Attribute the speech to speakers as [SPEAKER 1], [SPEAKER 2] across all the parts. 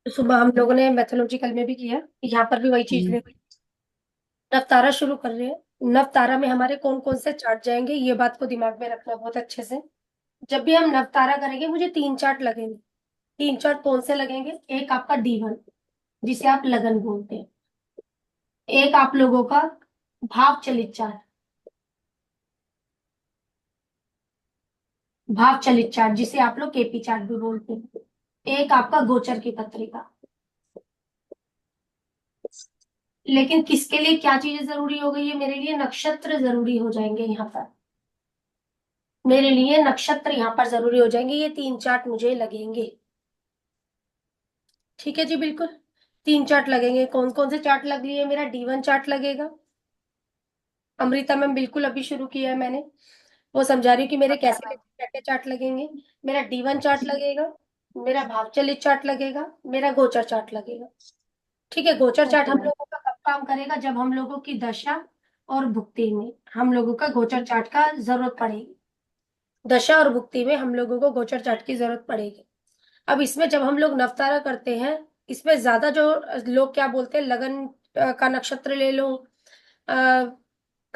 [SPEAKER 1] तो सुबह हम लोगों ने मैथोलॉजिकल में भी किया, यहाँ पर भी वही चीज
[SPEAKER 2] हम्म।
[SPEAKER 1] ले। नवतारा शुरू कर रहे हैं। नवतारा में हमारे कौन कौन से चार्ट जाएंगे, ये बात को दिमाग में रखना बहुत अच्छे से। जब भी हम नवतारा करेंगे मुझे तीन चार्ट लगेंगे। तीन चार्ट कौन से लगेंगे? एक आपका D1, जिसे आप लगन बोलते हैं। एक आप लोगों का भाव चलित चार्ट। भाव चलित चार्ट जिसे आप लोग KP चार्ट भी बोलते हैं। एक आपका गोचर की पत्रिका। लेकिन किसके लिए क्या चीजें जरूरी हो गई है? मेरे लिए नक्षत्र जरूरी हो जाएंगे यहाँ पर। मेरे लिए नक्षत्र यहाँ पर जरूरी हो जाएंगे। ये तीन चार्ट मुझे लगेंगे। ठीक है जी, बिल्कुल। तीन चार्ट लगेंगे। कौन कौन से चार्ट लग लिए? मेरा D1 चार्ट लगेगा। अमृता मैम बिल्कुल अभी शुरू किया है मैंने। वो समझा रही हूँ कि मेरे कैसे कैसे क्या क्या चार्ट लगेंगे। मेरा D1 चार्ट लगेगा। मेरा भाव चलित चार्ट लगेगा। मेरा गोचर चार्ट लगेगा। ठीक है। गोचर चार्ट
[SPEAKER 2] ओके
[SPEAKER 1] हम
[SPEAKER 2] मैम।
[SPEAKER 1] लोगों का कब काम करेगा? जब हम लोगों की दशा और भुक्ति में हम लोगों का गोचर चार्ट का जरूरत पड़ेगी। दशा और भुक्ति में हम लोगों को गोचर चार्ट की जरूरत पड़ेगी। अब इसमें जब हम लोग नवतारा करते हैं, इसमें ज्यादा जो लोग क्या बोलते हैं, लगन का नक्षत्र ले लो, अ,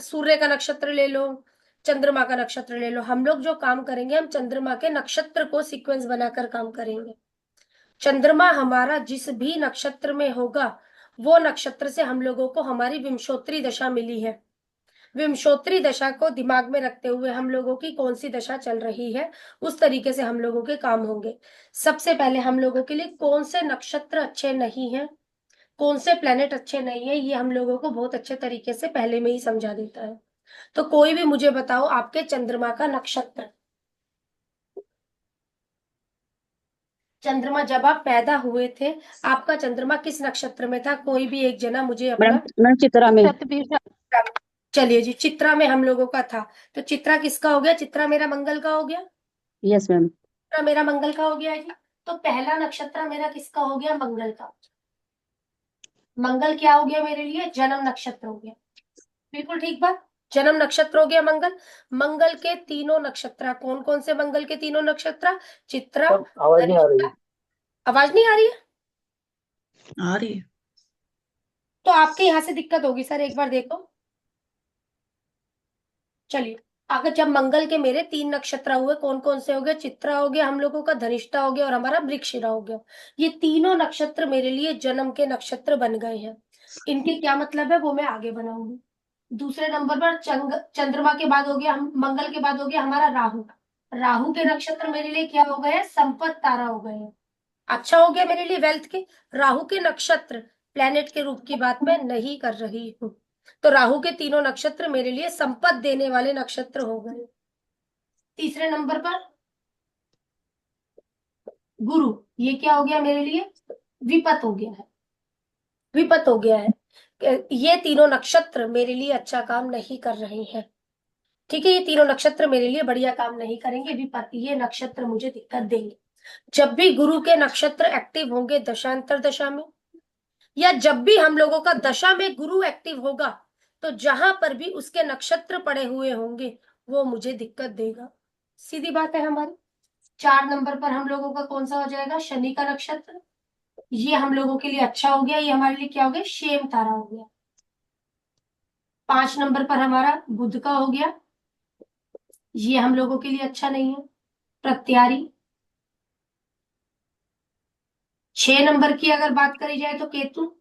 [SPEAKER 1] सूर्य का नक्षत्र ले लो, चंद्रमा का नक्षत्र ले लो। हम लोग जो काम करेंगे, हम चंद्रमा के नक्षत्र को सीक्वेंस बनाकर काम करेंगे। चंद्रमा हमारा जिस भी नक्षत्र में होगा, वो नक्षत्र से हम लोगों को हमारी विंशोत्तरी दशा मिली है। विंशोत्तरी दशा को दिमाग में रखते हुए हम लोगों की कौन सी दशा चल रही है, उस तरीके से हम लोगों के काम होंगे। सबसे पहले हम लोगों के लिए कौन से नक्षत्र अच्छे नहीं हैं, कौन से प्लेनेट अच्छे नहीं है, ये हम लोगों को बहुत अच्छे तरीके से पहले में ही समझा देता है। तो कोई भी मुझे बताओ आपके चंद्रमा का नक्षत्र। चंद्रमा जब आप पैदा हुए थे, आपका चंद्रमा किस नक्षत्र में था? कोई भी एक जना मुझे
[SPEAKER 2] मैडम
[SPEAKER 1] अपना।
[SPEAKER 2] मैडम चित्रा में।
[SPEAKER 1] चलिए जी, चित्रा में हम लोगों का था। तो चित्रा किसका हो गया? चित्रा मेरा मंगल का हो गया।
[SPEAKER 2] Yes ma'am.
[SPEAKER 1] चित्रा मेरा मंगल का हो गया है जी। तो पहला नक्षत्र मेरा किसका हो गया? मंगल का। मंगल क्या हो गया मेरे लिए? जन्म नक्षत्र हो गया। बिल्कुल ठीक बात। जन्म नक्षत्र हो गया मंगल। मंगल के तीनों नक्षत्र कौन कौन से? मंगल के तीनों नक्षत्र चित्रा,
[SPEAKER 2] आवाज नहीं आ रही
[SPEAKER 1] धनिष्ठा।
[SPEAKER 2] है।
[SPEAKER 1] आवाज नहीं आ रही है?
[SPEAKER 2] आ रही है।
[SPEAKER 1] तो आपके यहाँ से दिक्कत होगी सर, एक बार देखो। चलिए। अगर जब मंगल के मेरे तीन नक्षत्र हुए, कौन कौन से हो गए? चित्रा हो गया हम लोगों का, धनिष्ठा हो गया और हमारा मृगशिरा हो गया। ये तीनों नक्षत्र मेरे लिए जन्म के नक्षत्र बन गए हैं। इनके क्या मतलब है वो मैं आगे बनाऊंगी। दूसरे नंबर पर चंद्रमा के बाद हो गया हम, मंगल के बाद हो गया हमारा राहु। राहु के नक्षत्र मेरे लिए क्या हो गए? संपत तारा हो गए हैं। अच्छा हो गया मेरे लिए वेल्थ के। राहु के नक्षत्र प्लेनेट के रूप की बात मैं नहीं कर रही हूँ। तो राहु के तीनों नक्षत्र मेरे लिए संपत देने वाले नक्षत्र हो गए। तीसरे नंबर पर गुरु। ये क्या हो गया मेरे लिए? विपत हो गया है। विपत हो गया है। ये तीनों नक्षत्र मेरे लिए अच्छा काम नहीं कर रहे हैं। ठीक है, ये तीनों नक्षत्र मेरे लिए बढ़िया काम नहीं करेंगे। विपत, ये नक्षत्र मुझे दिक्कत देंगे। जब भी गुरु के नक्षत्र एक्टिव होंगे दशांतर दशा में, या जब भी हम लोगों का दशा में गुरु एक्टिव होगा, तो जहां पर भी उसके नक्षत्र पड़े हुए होंगे, वो मुझे दिक्कत देगा। सीधी बात है हमारी। चार नंबर पर हम लोगों का कौन सा हो जाएगा? शनि का नक्षत्र। ये हम लोगों के लिए अच्छा हो गया। ये हमारे लिए क्या हो गया? शेम तारा हो गया। पांच नंबर पर हमारा बुध का हो गया। ये हम लोगों के लिए अच्छा नहीं है। प्रत्यारी। छह नंबर की अगर बात करी जाए तो केतु।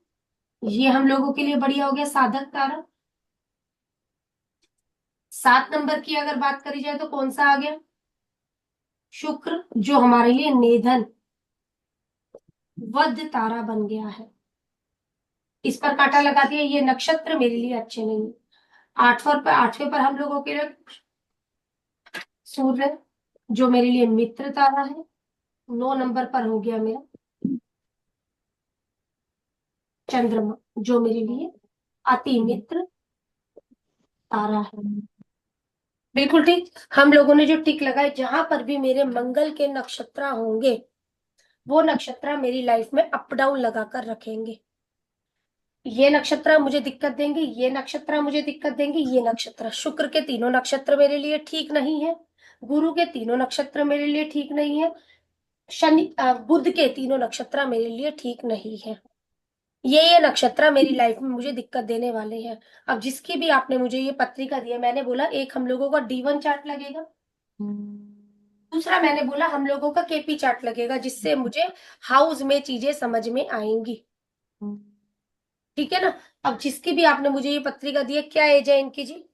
[SPEAKER 1] ये हम लोगों के लिए बढ़िया हो गया, साधक तारा। सात नंबर की अगर बात करी जाए तो कौन सा आ गया? शुक्र, जो हमारे लिए निधन वध तारा बन गया है। इस पर कांटा लगा दिया। ये नक्षत्र मेरे लिए अच्छे नहीं है। आठवें पर हम लोगों के लिए सूर्य, जो मेरे लिए मित्र तारा है। नौ नंबर पर हो गया मेरा चंद्रमा, जो मेरे लिए अति मित्र तारा है। बिल्कुल ठीक। हम लोगों ने जो टिक लगाए, जहां पर भी मेरे मंगल के नक्षत्र होंगे, वो नक्षत्र मेरी लाइफ में अप डाउन लगाकर रखेंगे। ये नक्षत्र मुझे दिक्कत देंगे, ये नक्षत्र मुझे दिक्कत देंगे। ये नक्षत्र, शुक्र के तीनों नक्षत्र मेरे लिए ठीक नहीं है। गुरु के तीनों नक्षत्र मेरे लिए ठीक नहीं है। बुध के तीनों नक्षत्र मेरे लिए ठीक नहीं है। ये नक्षत्र मेरी लाइफ में मुझे दिक्कत देने वाले हैं। अब जिसकी भी आपने मुझे ये पत्रिका दी है, मैंने बोला एक हम लोगों का D1 चार्ट लगेगा, दूसरा मैंने बोला हम लोगों का KP चार्ट लगेगा, जिससे मुझे हाउस में चीजें समझ में आएंगी। ठीक है ना। अब जिसकी भी आपने मुझे ये पत्रिका दी है, क्या एज है इनकी जी?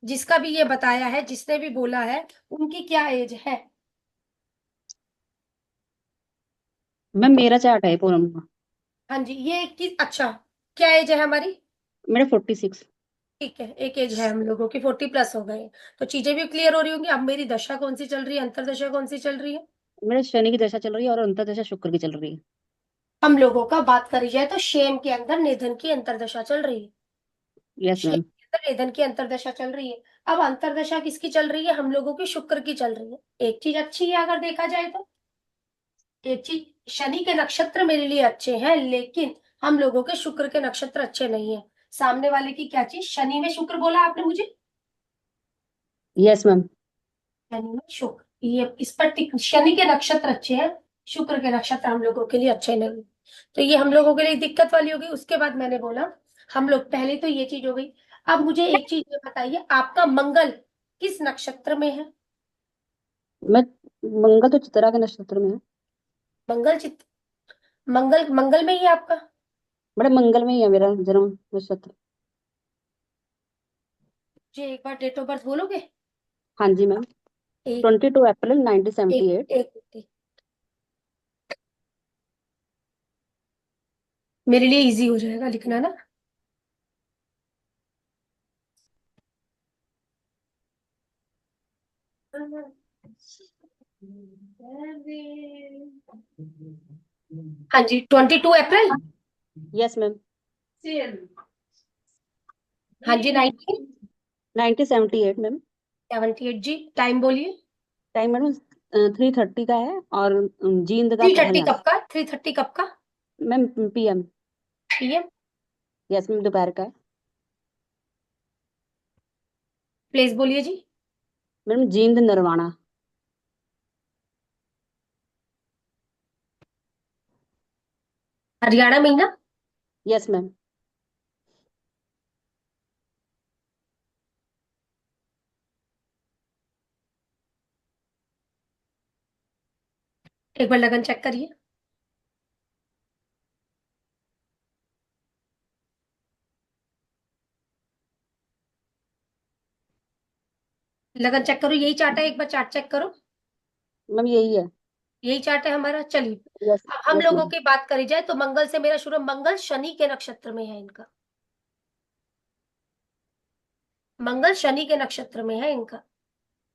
[SPEAKER 1] जिसका भी ये बताया है, जिसने भी बोला है, उनकी क्या एज है?
[SPEAKER 2] मैम मेरा चार्ट है पूनम का।
[SPEAKER 1] हाँ जी, ये अच्छा, क्या एज है हमारी?
[SPEAKER 2] मेरा 46।
[SPEAKER 1] ठीक है, एक एज है हम लोगों की, 40+ हो गए, तो चीजें भी क्लियर हो रही होंगी। अब मेरी दशा कौन सी चल रही है, अंतरदशा कौन सी चल रही है?
[SPEAKER 2] मेरे शनि की दशा चल रही है और अंतर्दशा शुक्र की चल रही है।
[SPEAKER 1] हम लोगों का बात करी जाए तो शेम के अंदर निधन की अंतरदशा चल रही है।
[SPEAKER 2] यस
[SPEAKER 1] शेम
[SPEAKER 2] मैम।
[SPEAKER 1] के अंदर निधन की अंतरदशा चल रही है। अब अंतरदशा किसकी चल रही है? हम लोगों की शुक्र की चल रही है। एक चीज अच्छी है अगर देखा जाए तो, एक चीज, शनि के नक्षत्र मेरे लिए अच्छे हैं, लेकिन हम लोगों के शुक्र के नक्षत्र अच्छे नहीं है। सामने वाले की क्या चीज, शनि में शुक्र बोला आपने मुझे?
[SPEAKER 2] Yes ma'am.
[SPEAKER 1] शनि में शुक्र, ये इस पर शनि के नक्षत्र अच्छे हैं, शुक्र के नक्षत्र हम लोगों के लिए अच्छे नहीं। तो ये हम लोगों के लिए दिक्कत वाली होगी। उसके बाद मैंने बोला हम लोग, पहले तो ये चीज हो गई। अब मुझे एक चीज ये बताइए, आपका मंगल किस नक्षत्र में है?
[SPEAKER 2] मैं मंगल तो चित्रा के नक्षत्र में है।
[SPEAKER 1] मंगल चित मंगल मंगल में ही है आपका?
[SPEAKER 2] बड़े मंगल में ही है मेरा जन्म नक्षत्र।
[SPEAKER 1] जी एक बार डेट ऑफ बर्थ बोलोगे?
[SPEAKER 2] हाँ जी मैम।
[SPEAKER 1] एक
[SPEAKER 2] 22 अप्रैल
[SPEAKER 1] एक
[SPEAKER 2] 1978।
[SPEAKER 1] एक मेरे लिए इजी हो जाएगा लिखना ना। हाँ जी, 22 अप्रैल।
[SPEAKER 2] Yes ma'am.
[SPEAKER 1] हाँ जी,
[SPEAKER 2] 1978 मैम।
[SPEAKER 1] 1978 जी। टाइम बोलिए।
[SPEAKER 2] टाइम मैडम 3:30 का है और जींद का
[SPEAKER 1] 3:30
[SPEAKER 2] पहला।
[SPEAKER 1] कब का? 3:30 कब का?
[SPEAKER 2] Ma'am PM।
[SPEAKER 1] PM।
[SPEAKER 2] Yes ma'am दोपहर का है।
[SPEAKER 1] प्लेस बोलिए जी।
[SPEAKER 2] मैडम जींद नरवाना।
[SPEAKER 1] हरियाणा में ही ना?
[SPEAKER 2] Yes ma'am.
[SPEAKER 1] एक बार लगन चेक करिए। लगन चेक करो, यही चार्ट है, एक बार चार्ट चेक करो।
[SPEAKER 2] मैम यही है।
[SPEAKER 1] यही चार्ट है हमारा, चलिए।
[SPEAKER 2] यस।
[SPEAKER 1] अब हम
[SPEAKER 2] यस
[SPEAKER 1] लोगों
[SPEAKER 2] मैम।
[SPEAKER 1] की बात करी जाए तो मंगल से मेरा शुरू, मंगल शनि के नक्षत्र में है इनका। मंगल शनि के नक्षत्र में है इनका।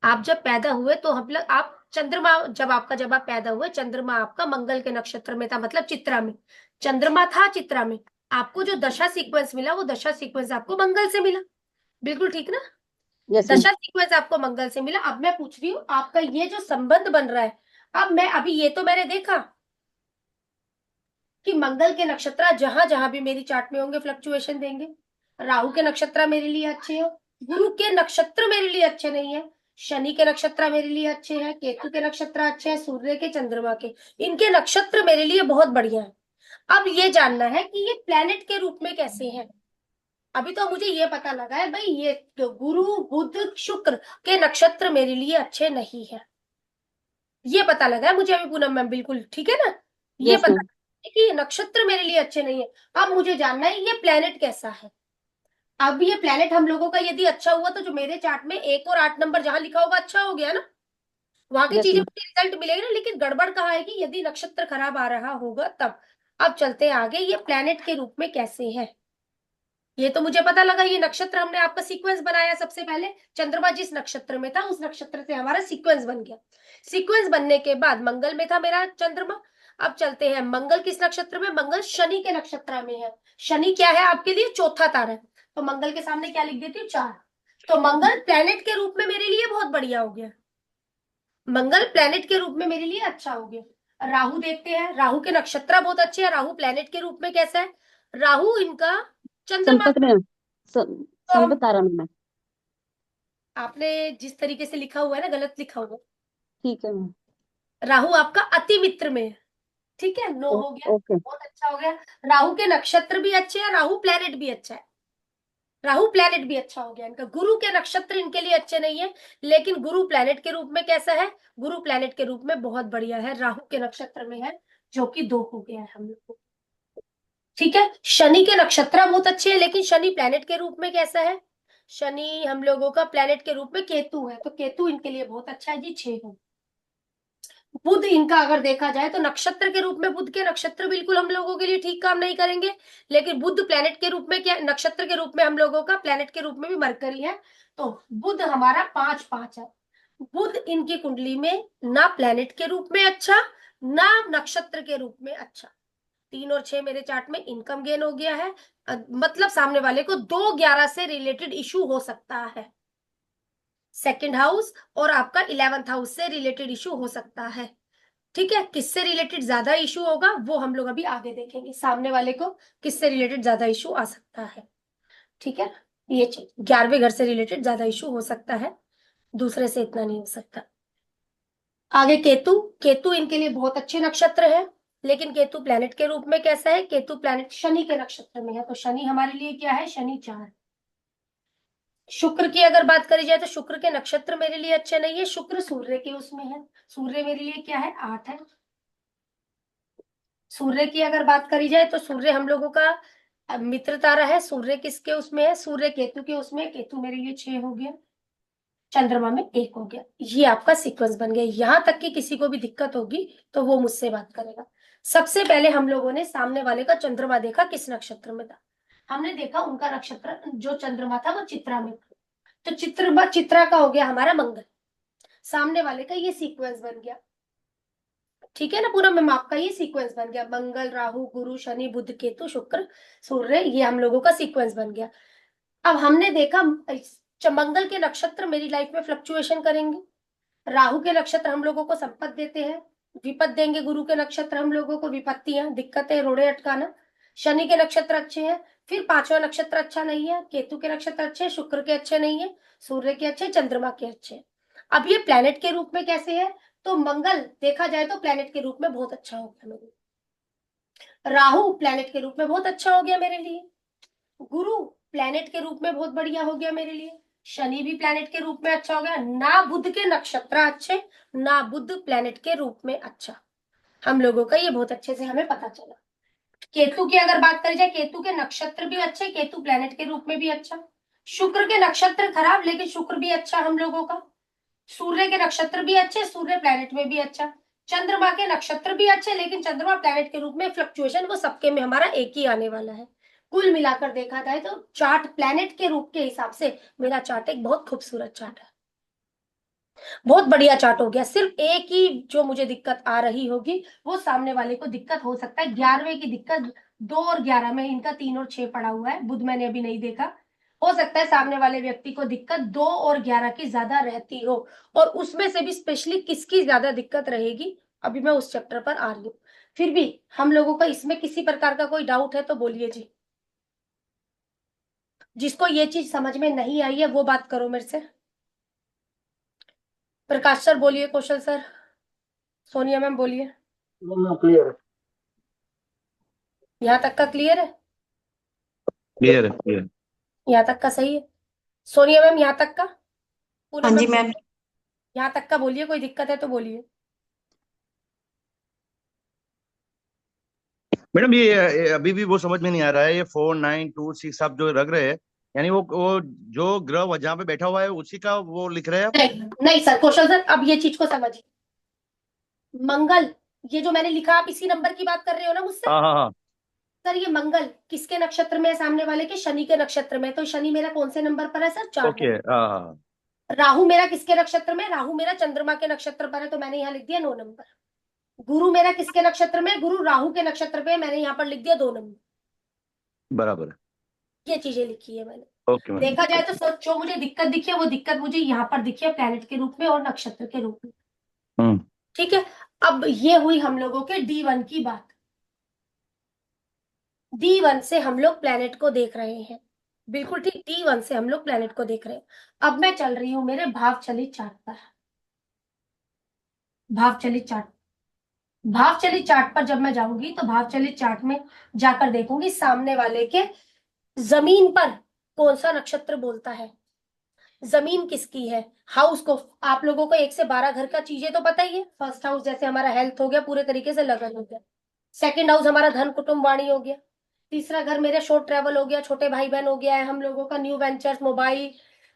[SPEAKER 1] आप जब पैदा हुए तो हम लोग, आप चंद्रमा, जब आप पैदा हुए, चंद्रमा आपका मंगल के नक्षत्र में था, मतलब चित्रा में। चंद्रमा था चित्रा में। आपको जो दशा सीक्वेंस मिला, वो दशा सीक्वेंस आपको मंगल से मिला। बिल्कुल ठीक ना।
[SPEAKER 2] Yes ma'am.
[SPEAKER 1] दशा सीक्वेंस आपको मंगल से मिला। अब मैं पूछ रही हूँ, आपका ये जो संबंध बन रहा है, अब मैं अभी ये तो मैंने देखा कि मंगल के नक्षत्र जहां जहां भी मेरी चार्ट में होंगे फ्लक्चुएशन देंगे। राहु के नक्षत्र मेरे लिए अच्छे हो, गुरु के नक्षत्र मेरे लिए अच्छे नहीं है, शनि के नक्षत्र मेरे लिए अच्छे हैं, केतु के नक्षत्र अच्छे हैं, सूर्य के, चंद्रमा के, इनके नक्षत्र मेरे लिए बहुत बढ़िया है। अब ये जानना है कि ये प्लेनेट के रूप में कैसे हैं। अभी तो मुझे ये पता लगा है भाई, ये तो गुरु बुध शुक्र के नक्षत्र मेरे लिए अच्छे नहीं है। ये पता लगा है मुझे अभी पूनम मैम, बिल्कुल ठीक है ना। ये
[SPEAKER 2] यस
[SPEAKER 1] पता
[SPEAKER 2] मैम।
[SPEAKER 1] है कि ये नक्षत्र मेरे लिए अच्छे नहीं है। अब मुझे जानना है ये प्लेनेट कैसा है। अब ये प्लेनेट हम लोगों का यदि अच्छा हुआ तो जो मेरे चार्ट में 1 और 8 नंबर जहां लिखा होगा, अच्छा हो गया ना। वहां की
[SPEAKER 2] यस
[SPEAKER 1] चीजें
[SPEAKER 2] मैम।
[SPEAKER 1] मुझे रिजल्ट मिलेगी ना, लेकिन गड़बड़ कहाँ है कि यदि नक्षत्र खराब आ रहा होगा तब। अब चलते हैं आगे, ये प्लेनेट के रूप में कैसे है। ये तो मुझे पता लगा, ये नक्षत्र हमने आपका सीक्वेंस बनाया सबसे पहले। चंद्रमा जिस नक्षत्र में था, उस नक्षत्र से हमारा सीक्वेंस बन गया। सीक्वेंस बनने के बाद मंगल में था मेरा चंद्रमा। अब चलते हैं, मंगल किस नक्षत्र में? मंगल शनि के नक्षत्र में है। शनि क्या है आपके लिए? चौथा तारा है। तो मंगल के सामने क्या लिख देती हूँ? 4। तो मंगल प्लेनेट के रूप में मेरे लिए बहुत बढ़िया हो गया। मंगल प्लेनेट के रूप में मेरे लिए अच्छा हो गया। राहु देखते हैं, राहु के नक्षत्र बहुत अच्छे हैं। राहु प्लेनेट के रूप में कैसा है? राहु इनका चंद्रमा।
[SPEAKER 2] संपत में
[SPEAKER 1] तो हम
[SPEAKER 2] संपत तारा में।
[SPEAKER 1] आपने जिस तरीके से लिखा हुआ है ना, गलत लिखा हुआ
[SPEAKER 2] ठीक है मैम।
[SPEAKER 1] है। राहु आपका अति मित्र में है। ठीक है, नो हो गया,
[SPEAKER 2] ओके।
[SPEAKER 1] बहुत अच्छा हो गया। राहु के नक्षत्र भी अच्छे हैं, राहु प्लेनेट भी अच्छा है। राहु प्लेनेट भी अच्छा हो गया इनका। गुरु के नक्षत्र इनके लिए अच्छे नहीं है, लेकिन गुरु प्लेनेट के रूप में कैसा है? गुरु प्लेनेट के रूप में बहुत बढ़िया है, राहु के नक्षत्र में है, जो कि 2 हो गया है हम लोग को। ठीक है, शनि के नक्षत्र बहुत अच्छे हैं, लेकिन शनि प्लेनेट के रूप में कैसा है? शनि हम लोगों का प्लेनेट के रूप में केतु है, तो केतु इनके लिए बहुत अच्छा है जी, 6 हो। बुध इनका अगर देखा जाए तो नक्षत्र के रूप में बुध के नक्षत्र बिल्कुल हम लोगों के लिए ठीक काम नहीं करेंगे, लेकिन बुध प्लेनेट के रूप में क्या, नक्षत्र के रूप में हम लोगों का प्लेनेट के रूप में भी मरकरी है, तो बुध हमारा 5-5 है। बुध इनकी कुंडली में ना प्लेनेट के रूप में अच्छा, ना नक्षत्र के रूप में अच्छा। 3 और 6 मेरे चार्ट में इनकम गेन हो गया है। मतलब सामने वाले को 2-11 से रिलेटेड इशू हो सकता है। सेकंड हाउस और आपका 11th हाउस से रिलेटेड इशू हो सकता है। ठीक है, किससे रिलेटेड ज्यादा इशू होगा वो हम लोग अभी आगे देखेंगे, सामने वाले को किससे रिलेटेड ज्यादा इशू आ सकता है। ठीक है, ये चीज 11वें घर से रिलेटेड ज्यादा इशू हो सकता है, दूसरे से इतना नहीं हो सकता। आगे केतु, केतु इनके लिए बहुत अच्छे नक्षत्र है, लेकिन केतु प्लेनेट के रूप में कैसा है? केतु प्लेनेट शनि के नक्षत्र में है, तो शनि हमारे लिए क्या है? शनि 4। शुक्र की अगर बात करी जाए तो शुक्र के नक्षत्र मेरे लिए अच्छे नहीं है, शुक्र सूर्य के उसमें है, सूर्य मेरे लिए क्या है? 8 है। सूर्य की अगर बात करी जाए तो सूर्य हम लोगों का मित्र तारा है, सूर्य किसके उसमें है? सूर्य केतु के उसमें, केतु मेरे लिए 6 हो गया, चंद्रमा में 1 हो गया। ये आपका सीक्वेंस बन गया। यहां तक कि किसी को भी दिक्कत होगी तो वो मुझसे बात करेगा। सबसे पहले हम लोगों ने सामने वाले का चंद्रमा देखा, किस नक्षत्र में था? हमने देखा उनका नक्षत्र जो चंद्रमा था वो चित्रा में था, तो चित्रा का हो गया हमारा मंगल। सामने वाले का ये सीक्वेंस बन गया। ठीक है ना, पूरा मैम आपका ये सीक्वेंस बन गया, मंगल राहु गुरु शनि बुध केतु शुक्र सूर्य, ये हम लोगों का सीक्वेंस बन गया। अब हमने देखा मंगल के नक्षत्र मेरी लाइफ में फ्लक्चुएशन करेंगे, राहु के नक्षत्र हम लोगों को संपत्ति देते हैं, विपद देंगे, गुरु के नक्षत्र हम लोगों को विपत्तियां दिक्कतें रोड़े अटकाना। शनि के नक्षत्र अच्छे हैं, फिर 5वां नक्षत्र अच्छा नहीं है, केतु के नक्षत्र अच्छे, शुक्र के अच्छे नहीं है, सूर्य के अच्छे, चंद्रमा के अच्छे। अब ये प्लेनेट के रूप में कैसे है? तो मंगल देखा जाए तो प्लेनेट के रूप में बहुत अच्छा हो गया मेरे लिए, राहु प्लेनेट के रूप में बहुत अच्छा हो गया मेरे लिए, गुरु प्लेनेट के रूप में बहुत बढ़िया हो गया मेरे लिए, शनि भी प्लेनेट के रूप में अच्छा हो गया। ना बुध के नक्षत्र अच्छे, ना बुध प्लेनेट के रूप में अच्छा, हम लोगों का ये बहुत अच्छे से हमें पता चला। केतु की अगर बात करी जाए, केतु के नक्षत्र भी अच्छे, केतु प्लेनेट के रूप में भी अच्छा। शुक्र के नक्षत्र खराब, लेकिन शुक्र भी अच्छा हम लोगों का। सूर्य के नक्षत्र भी अच्छे, सूर्य प्लेनेट में भी अच्छा। चंद्रमा के नक्षत्र भी अच्छे, लेकिन चंद्रमा प्लेनेट के रूप में फ्लक्चुएशन वो सबके में हमारा एक ही आने वाला है। कुल मिलाकर देखा जाए तो चार्ट प्लेनेट के रूप के हिसाब से मेरा चार्ट एक बहुत खूबसूरत चार्ट है, बहुत बढ़िया चार्ट हो गया। सिर्फ एक ही जो मुझे दिक्कत आ रही होगी वो सामने वाले को दिक्कत हो सकता है, 11वें की दिक्कत। 2 और 11 में इनका 3 और 6 पड़ा हुआ है, बुध मैंने अभी नहीं देखा, हो सकता है सामने वाले व्यक्ति को दिक्कत 2 और 11 की ज्यादा रहती हो, और उसमें से भी स्पेशली किसकी ज्यादा दिक्कत रहेगी अभी मैं उस चैप्टर पर आ रही हूँ। फिर भी हम लोगों का इसमें किसी प्रकार का कोई डाउट है तो बोलिए जी, जिसको ये चीज समझ में नहीं आई है वो बात करो मेरे से। प्रकाश सर बोलिए, कौशल सर, सोनिया मैम बोलिए।
[SPEAKER 3] क्लियर
[SPEAKER 1] यहाँ तक का क्लियर है?
[SPEAKER 3] क्लियर है क्लियर।
[SPEAKER 1] यहाँ तक का सही है? सोनिया मैम यहाँ तक का? पूनम
[SPEAKER 4] हाँ जी
[SPEAKER 1] मैम
[SPEAKER 4] मैम।
[SPEAKER 1] यहाँ तक का बोलिए, कोई दिक्कत है तो बोलिए।
[SPEAKER 3] मैडम ये अभी भी वो समझ में नहीं आ रहा है, ये 4 9 2 6 आप जो रख रहे हैं, यानी वो जो ग्रह जहाँ पे बैठा हुआ है उसी का वो लिख रहे हैं आप?
[SPEAKER 1] नहीं नहीं सर, कौशल सर अब ये चीज को समझिए। मंगल, ये जो मैंने लिखा, आप इसी नंबर की बात कर रहे हो ना मुझसे?
[SPEAKER 3] हाँ हाँ हाँ।
[SPEAKER 1] सर ये मंगल किसके नक्षत्र में है? सामने वाले के शनि के नक्षत्र में, तो शनि मेरा कौन से नंबर पर है सर? 4
[SPEAKER 3] ओके।
[SPEAKER 1] नंबर।
[SPEAKER 3] हाँ हाँ।
[SPEAKER 1] राहु मेरा किसके नक्षत्र में? राहु मेरा चंद्रमा के नक्षत्र पर है, तो मैंने यहाँ लिख दिया 9 नंबर। गुरु मेरा किसके नक्षत्र में? गुरु राहु के नक्षत्र पे है, मैंने यहाँ पर लिख दिया 2 नंबर।
[SPEAKER 3] बराबर है।
[SPEAKER 1] ये चीजें लिखी है मैंने।
[SPEAKER 3] Okay ma'am.
[SPEAKER 1] देखा जाए तो सर जो मुझे दिक्कत दिखी है वो दिक्कत मुझे यहाँ पर दिखी है, प्लेनेट के रूप में और नक्षत्र के रूप में।
[SPEAKER 3] हम्म।
[SPEAKER 1] ठीक है, अब ये हुई हम लोगों के D1 की बात। D1 से हम लोग प्लेनेट को देख रहे हैं। बिल्कुल ठीक, T1 से हम लोग प्लेनेट को देख रहे हैं। अब मैं चल रही हूँ मेरे भाव चलित चार्ट पर। भाव चलित चार्ट, भाव चलित चार्ट पर जब मैं जाऊंगी तो भाव चलित चार्ट में जाकर देखूंगी सामने वाले के जमीन पर कौन सा नक्षत्र बोलता है, जमीन किसकी है। हाउस को, आप लोगों को 1 से 12 घर का चीजें तो पता ही है। फर्स्ट हाउस जैसे हमारा हेल्थ हो गया, पूरे तरीके से लगन हो गया। सेकंड हाउस हमारा धन कुटुंब वाणी हो गया। तीसरा घर मेरे शॉर्ट ट्रेवल हो गया, छोटे भाई बहन हो गया है हम लोगों का, न्यू वेंचर्स, मोबाइल,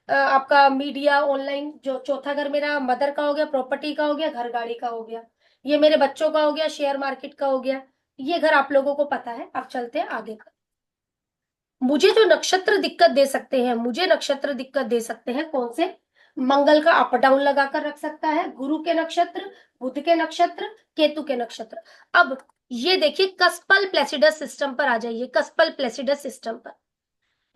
[SPEAKER 1] आपका मीडिया, ऑनलाइन। जो चौथा घर मेरा मदर का हो गया, प्रॉपर्टी का हो गया, घर गाड़ी का हो गया। ये मेरे बच्चों का हो गया, शेयर मार्केट का हो गया। ये घर आप लोगों को पता है। अब चलते हैं आगे का। मुझे जो नक्षत्र दिक्कत दे सकते हैं, मुझे नक्षत्र दिक्कत दे सकते हैं कौन से? मंगल का अप डाउन लगाकर रख सकता है, गुरु के नक्षत्र, बुध के नक्षत्र, केतु के नक्षत्र। अब ये देखिए, कस्पल प्लेसिडस सिस्टम पर आ जाइए, कस्पल प्लेसिडस सिस्टम पर।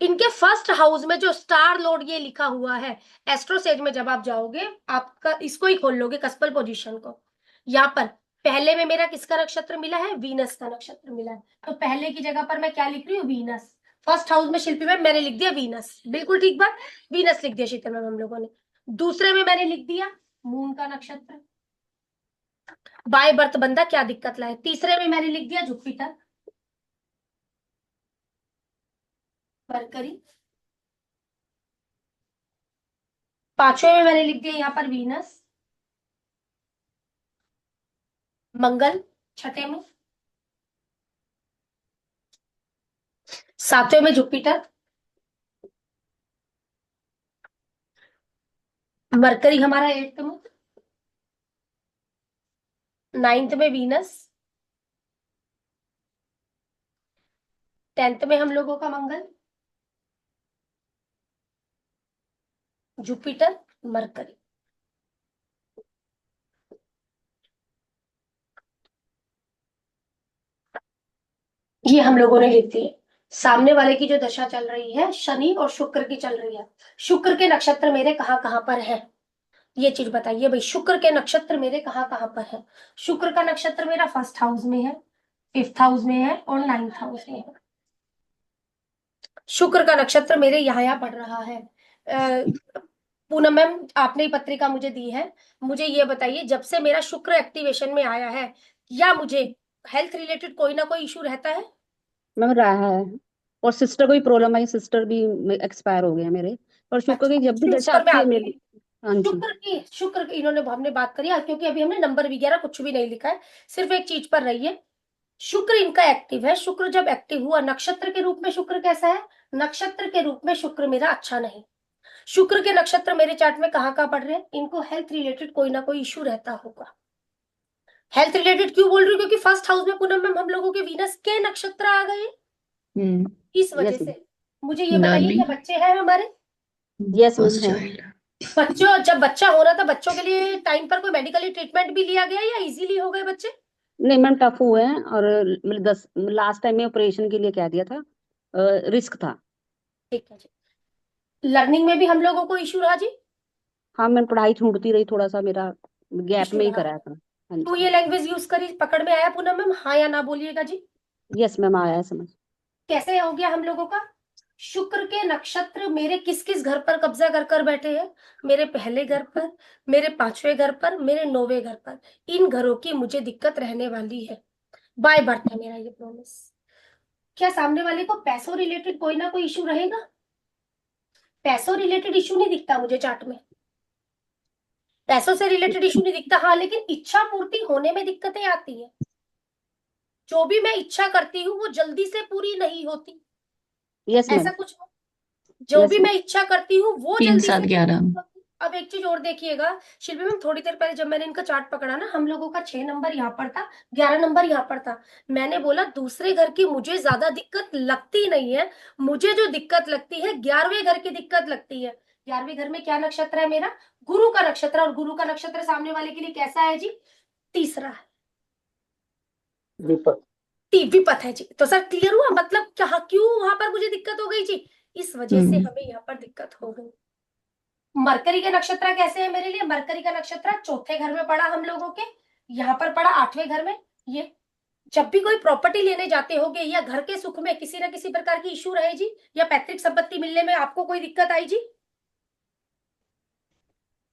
[SPEAKER 1] इनके फर्स्ट हाउस में जो स्टार लॉर्ड ये लिखा हुआ है, एस्ट्रोसेज में जब आप जाओगे, आपका इसको ही खोल लोगे कस्पल पोजीशन को। यहाँ पर पहले में मेरा किसका नक्षत्र मिला है? वीनस का नक्षत्र मिला है। तो पहले की जगह पर मैं क्या लिख रही हूँ? वीनस। फर्स्ट हाउस में शिल्पी में मैंने लिख दिया वीनस, बिल्कुल ठीक बात, वीनस लिख दिया शीतल में हम लोगों ने। दूसरे में मैंने लिख दिया मून का नक्षत्र। बाय बर्थ बंदा क्या दिक्कत लाए। तीसरे में मैंने लिख दिया जुपिटर, मरकरी। पांचवें में मैंने लिख दिया यहाँ पर वीनस, मंगल छठे में। सातवें में जुपिटर, मरकरी हमारा 8th में, 9th में वीनस, 10th में हम लोगों का मंगल, जुपिटर, मरकरी। ये हम लोगों ने लिख दिए। सामने वाले की जो दशा चल रही है शनि और शुक्र की चल रही है। शुक्र के नक्षत्र मेरे कहाँ कहाँ पर है, ये चीज बताइए भाई। शुक्र के नक्षत्र मेरे कहाँ कहाँ पर है? शुक्र का नक्षत्र मेरा फर्स्ट हाउस में है, 5th हाउस में है और 9th हाउस में है। शुक्र का नक्षत्र मेरे यहाँ पड़ रहा है। पूनम मैम, आपने ही पत्रिका मुझे दी है, मुझे ये बताइए, जब से मेरा शुक्र एक्टिवेशन में आया है, या मुझे हेल्थ रिलेटेड कोई ना कोई इशू रहता है?
[SPEAKER 2] मैम रहा है। और सिस्टर को भी प्रॉब्लम आई, सिस्टर भी एक्सपायर हो गए हैं मेरे। और शुक्र
[SPEAKER 1] अच्छा,
[SPEAKER 2] की जब भी दशा
[SPEAKER 1] शुक्र में
[SPEAKER 2] आती
[SPEAKER 1] आ
[SPEAKER 2] है
[SPEAKER 1] गई।
[SPEAKER 2] मेरी। हाँ जी।
[SPEAKER 1] शुक्र की इन्होंने, हमने बात करी आज, क्योंकि अभी हमने नंबर वगैरह कुछ भी नहीं लिखा है, सिर्फ एक चीज पर रही है। शुक्र इनका एक्टिव है। शुक्र जब एक्टिव हुआ, नक्षत्र के रूप में शुक्र कैसा है? नक्षत्र के रूप में शुक्र मेरा अच्छा नहीं। शुक्र के नक्षत्र मेरे चार्ट में कहाँ कहाँ पड़ रहे हैं? इनको हेल्थ रिलेटेड कोई ना कोई इशू रहता होगा। हेल्थ रिलेटेड क्यों बोल रही हूँ? क्योंकि फर्स्ट हाउस में पूनम में हम लोगों के वीनस के नक्षत्र आ गए, इस वजह
[SPEAKER 2] यस मैम।
[SPEAKER 1] से। मुझे ये बताइए, क्या
[SPEAKER 4] लर्निंग,
[SPEAKER 1] बच्चे हैं हमारे?
[SPEAKER 2] यस मैम
[SPEAKER 4] फर्स्ट
[SPEAKER 2] है।
[SPEAKER 4] चाइल्ड।
[SPEAKER 1] बच्चों, जब बच्चा हो रहा था, बच्चों के लिए टाइम पर कोई मेडिकली ट्रीटमेंट भी लिया गया या इजीली हो गए बच्चे?
[SPEAKER 2] नहीं मैम, टफ हुए हैं। और मतलब 10 लास्ट टाइम में ऑपरेशन के लिए कह दिया था, रिस्क था।
[SPEAKER 1] ठीक है जी। लर्निंग में भी हम लोगों को इशू रहा जी?
[SPEAKER 2] हाँ मैम, पढ़ाई छूटती रही, थोड़ा सा मेरा गैप
[SPEAKER 1] इशू
[SPEAKER 2] में ही
[SPEAKER 1] रहा।
[SPEAKER 2] कराया था। हाँ
[SPEAKER 1] तो
[SPEAKER 2] जी।
[SPEAKER 1] ये लैंग्वेज यूज करी, पकड़ में आया पूनम मैम, हाँ या ना बोलिएगा जी।
[SPEAKER 2] यस मैम, आया है समझ।
[SPEAKER 1] कैसे हो गया हम लोगों का? शुक्र के नक्षत्र मेरे किस किस घर पर कब्जा कर कर बैठे हैं? मेरे पहले घर पर, मेरे 5वें घर पर, मेरे 9वें घर पर। इन घरों की मुझे दिक्कत रहने वाली है। बाय बर्थ है मेरा ये प्रॉमिस। क्या सामने वाले को पैसों रिलेटेड कोई ना कोई इशू रहेगा? पैसों रिलेटेड इशू नहीं दिखता मुझे चार्ट में। पैसों से रिलेटेड इशू नहीं दिखता, हाँ, लेकिन इच्छा पूर्ति होने में दिक्कतें आती है। जो भी मैं इच्छा करती हूँ वो जल्दी से पूरी नहीं होती,
[SPEAKER 2] यस
[SPEAKER 1] ऐसा
[SPEAKER 2] मैम।
[SPEAKER 1] कुछ हो। जो भी
[SPEAKER 2] यस मैम।
[SPEAKER 1] मैं इच्छा करती हूँ वो
[SPEAKER 4] तीन
[SPEAKER 1] जल्दी
[SPEAKER 4] सात
[SPEAKER 1] से पूरी
[SPEAKER 4] ग्यारह
[SPEAKER 1] नहीं होती। अब एक चीज और देखिएगा शिल्पी मैम, थोड़ी देर पहले जब मैंने इनका चार्ट पकड़ा ना, हम लोगों का 6 नंबर यहाँ पर था, 11 नंबर यहाँ पर था। मैंने बोला दूसरे घर की मुझे ज्यादा दिक्कत लगती नहीं है, मुझे जो दिक्कत लगती है 11वें घर की दिक्कत लगती है। 11वें घर में क्या नक्षत्र है मेरा? गुरु का नक्षत्र। और गुरु का नक्षत्र सामने वाले के लिए कैसा है जी? तीसरा है,
[SPEAKER 2] विपत।
[SPEAKER 1] विपत है जी। तो सर क्लियर हुआ, मतलब क्या, क्यों वहां पर मुझे दिक्कत हो गई जी? इस वजह से हमें यहाँ पर दिक्कत हो गई। मरकरी के नक्षत्र कैसे है मेरे लिए? मरकरी का नक्षत्र चौथे घर में पड़ा हम लोगों के, यहाँ पर पड़ा 8वें घर में। ये जब भी कोई प्रॉपर्टी लेने जाते होगे या घर के सुख में किसी ना किसी प्रकार की इशू रहे जी, या पैतृक संपत्ति मिलने में आपको कोई दिक्कत आई जी?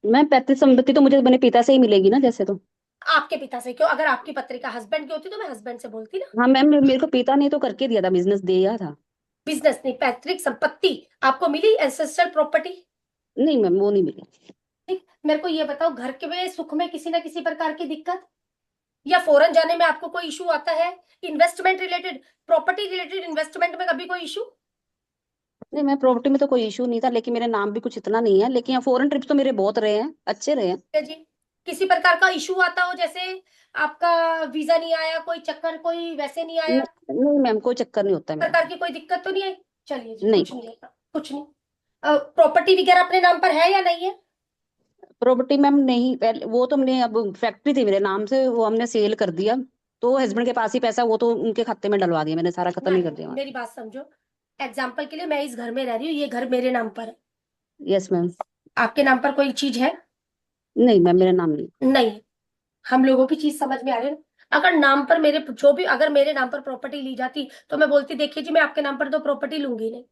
[SPEAKER 2] मैम पैतृक संपत्ति तो मुझे अपने पिता से ही मिलेगी ना जैसे तो।
[SPEAKER 1] आपके पिता से क्यों? अगर आपकी पत्रिका हस्बैंड की होती तो मैं हस्बैंड से बोलती ना।
[SPEAKER 2] हाँ मैम, मेरे को पिता ने तो करके दिया था, बिजनेस दिया था।
[SPEAKER 1] बिजनेस नहीं, पैतृक संपत्ति आपको मिली, एंसेस्ट्रल प्रॉपर्टी।
[SPEAKER 2] नहीं मैम, वो नहीं मिली।
[SPEAKER 1] ठीक, मेरे को ये बताओ, घर के में सुख में किसी ना किसी प्रकार की दिक्कत, या फॉरेन जाने में आपको कोई इशू आता है? Investment related, property related investment में कभी कोई इशू?
[SPEAKER 2] नहीं मैं प्रॉपर्टी में तो कोई इशू नहीं था, लेकिन मेरे नाम भी कुछ इतना नहीं है, लेकिन यहाँ फॉरेन ट्रिप तो मेरे बहुत रहे हैं, अच्छे रहे हैं।
[SPEAKER 1] है जी। किसी प्रकार का इशू आता हो, जैसे आपका वीजा नहीं आया, कोई चक्कर, कोई वैसे नहीं आया,
[SPEAKER 2] नहीं मैम, कोई चक्कर नहीं होता है मेरा।
[SPEAKER 1] प्रकार की कोई दिक्कत तो नहीं आई? चलिए जी,
[SPEAKER 2] नहीं।
[SPEAKER 1] कुछ नहीं है, कुछ नहीं। प्रॉपर्टी वगैरह अपने नाम पर है या नहीं है?
[SPEAKER 2] प्रॉपर्टी मैम नहीं, पहले वो तो हमने, अब फैक्ट्री थी मेरे नाम से, वो हमने सेल कर दिया, तो हस्बैंड के पास ही पैसा, वो तो उनके खाते में डलवा दिया मैंने, सारा खत्म ही कर दिया।
[SPEAKER 1] मेरी बात समझो, एग्जाम्पल के लिए मैं इस घर में रह रही हूँ, ये घर मेरे नाम पर है,
[SPEAKER 2] यस मैम।
[SPEAKER 1] आपके नाम पर कोई चीज है?
[SPEAKER 2] नहीं मैम, मेरा नाम नहीं।
[SPEAKER 1] नहीं। हम लोगों की चीज समझ में आ रही है ना? अगर नाम पर मेरे जो भी, अगर मेरे नाम पर प्रॉपर्टी ली जाती तो मैं बोलती देखिए जी, मैं आपके नाम पर तो प्रॉपर्टी लूंगी नहीं।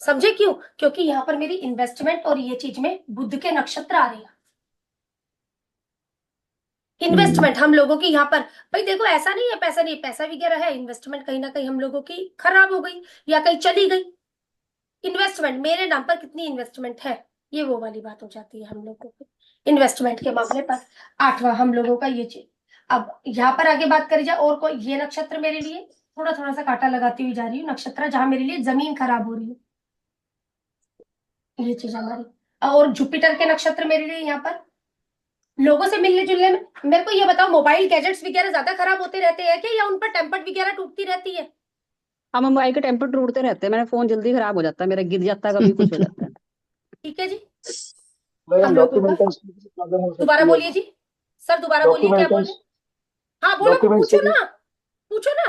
[SPEAKER 1] समझे क्यों? क्योंकि यहाँ पर मेरी इन्वेस्टमेंट और ये चीज में बुध के नक्षत्र आ रहे हैं। इन्वेस्टमेंट हम लोगों की यहाँ पर, भाई देखो ऐसा नहीं है पैसा नहीं है, पैसा वगैरह है, इन्वेस्टमेंट कहीं ना कहीं हम लोगों की खराब हो गई या कहीं चली गई। इन्वेस्टमेंट मेरे नाम पर कितनी इन्वेस्टमेंट है, ये वो वाली बात हो जाती है हम लोगों की इन्वेस्टमेंट के मामले पर। आठवां हम लोगों का ये चीज। अब यहाँ पर आगे बात करी जाए, और कोई ये नक्षत्र मेरे लिए थोड़ा थोड़ा सा कांटा लगाती हुई जा रही हूँ, नक्षत्र जहां मेरे लिए जमीन खराब हो रही है, ये चीज हमारी। और जुपिटर के नक्षत्र मेरे लिए यहाँ पर लोगों से मिलने जुलने में। मेरे को ये बताओ, मोबाइल गैजेट्स वगैरह ज्यादा खराब होते रहते हैं क्या, या उन पर टेम्पर वगैरह टूटती रहती है?
[SPEAKER 2] हम मोबाइल के टेम्पर टूटते रहते हैं, मेरा फोन जल्दी खराब हो जाता है, मेरा गिर जाता है, कभी कुछ हो जाता है।
[SPEAKER 1] ठीक है जी।
[SPEAKER 4] मैम
[SPEAKER 1] हम लोगों का
[SPEAKER 4] डॉक्यूमेंटेशन की प्रॉब्लम हो
[SPEAKER 1] दोबारा
[SPEAKER 4] सकती है।
[SPEAKER 1] बोलिए जी, सर दोबारा बोलिए, क्या बोल रहे? हाँ बोलो,
[SPEAKER 4] डॉक्यूमेंट से
[SPEAKER 1] पूछो
[SPEAKER 4] भी
[SPEAKER 1] ना, पूछो ना।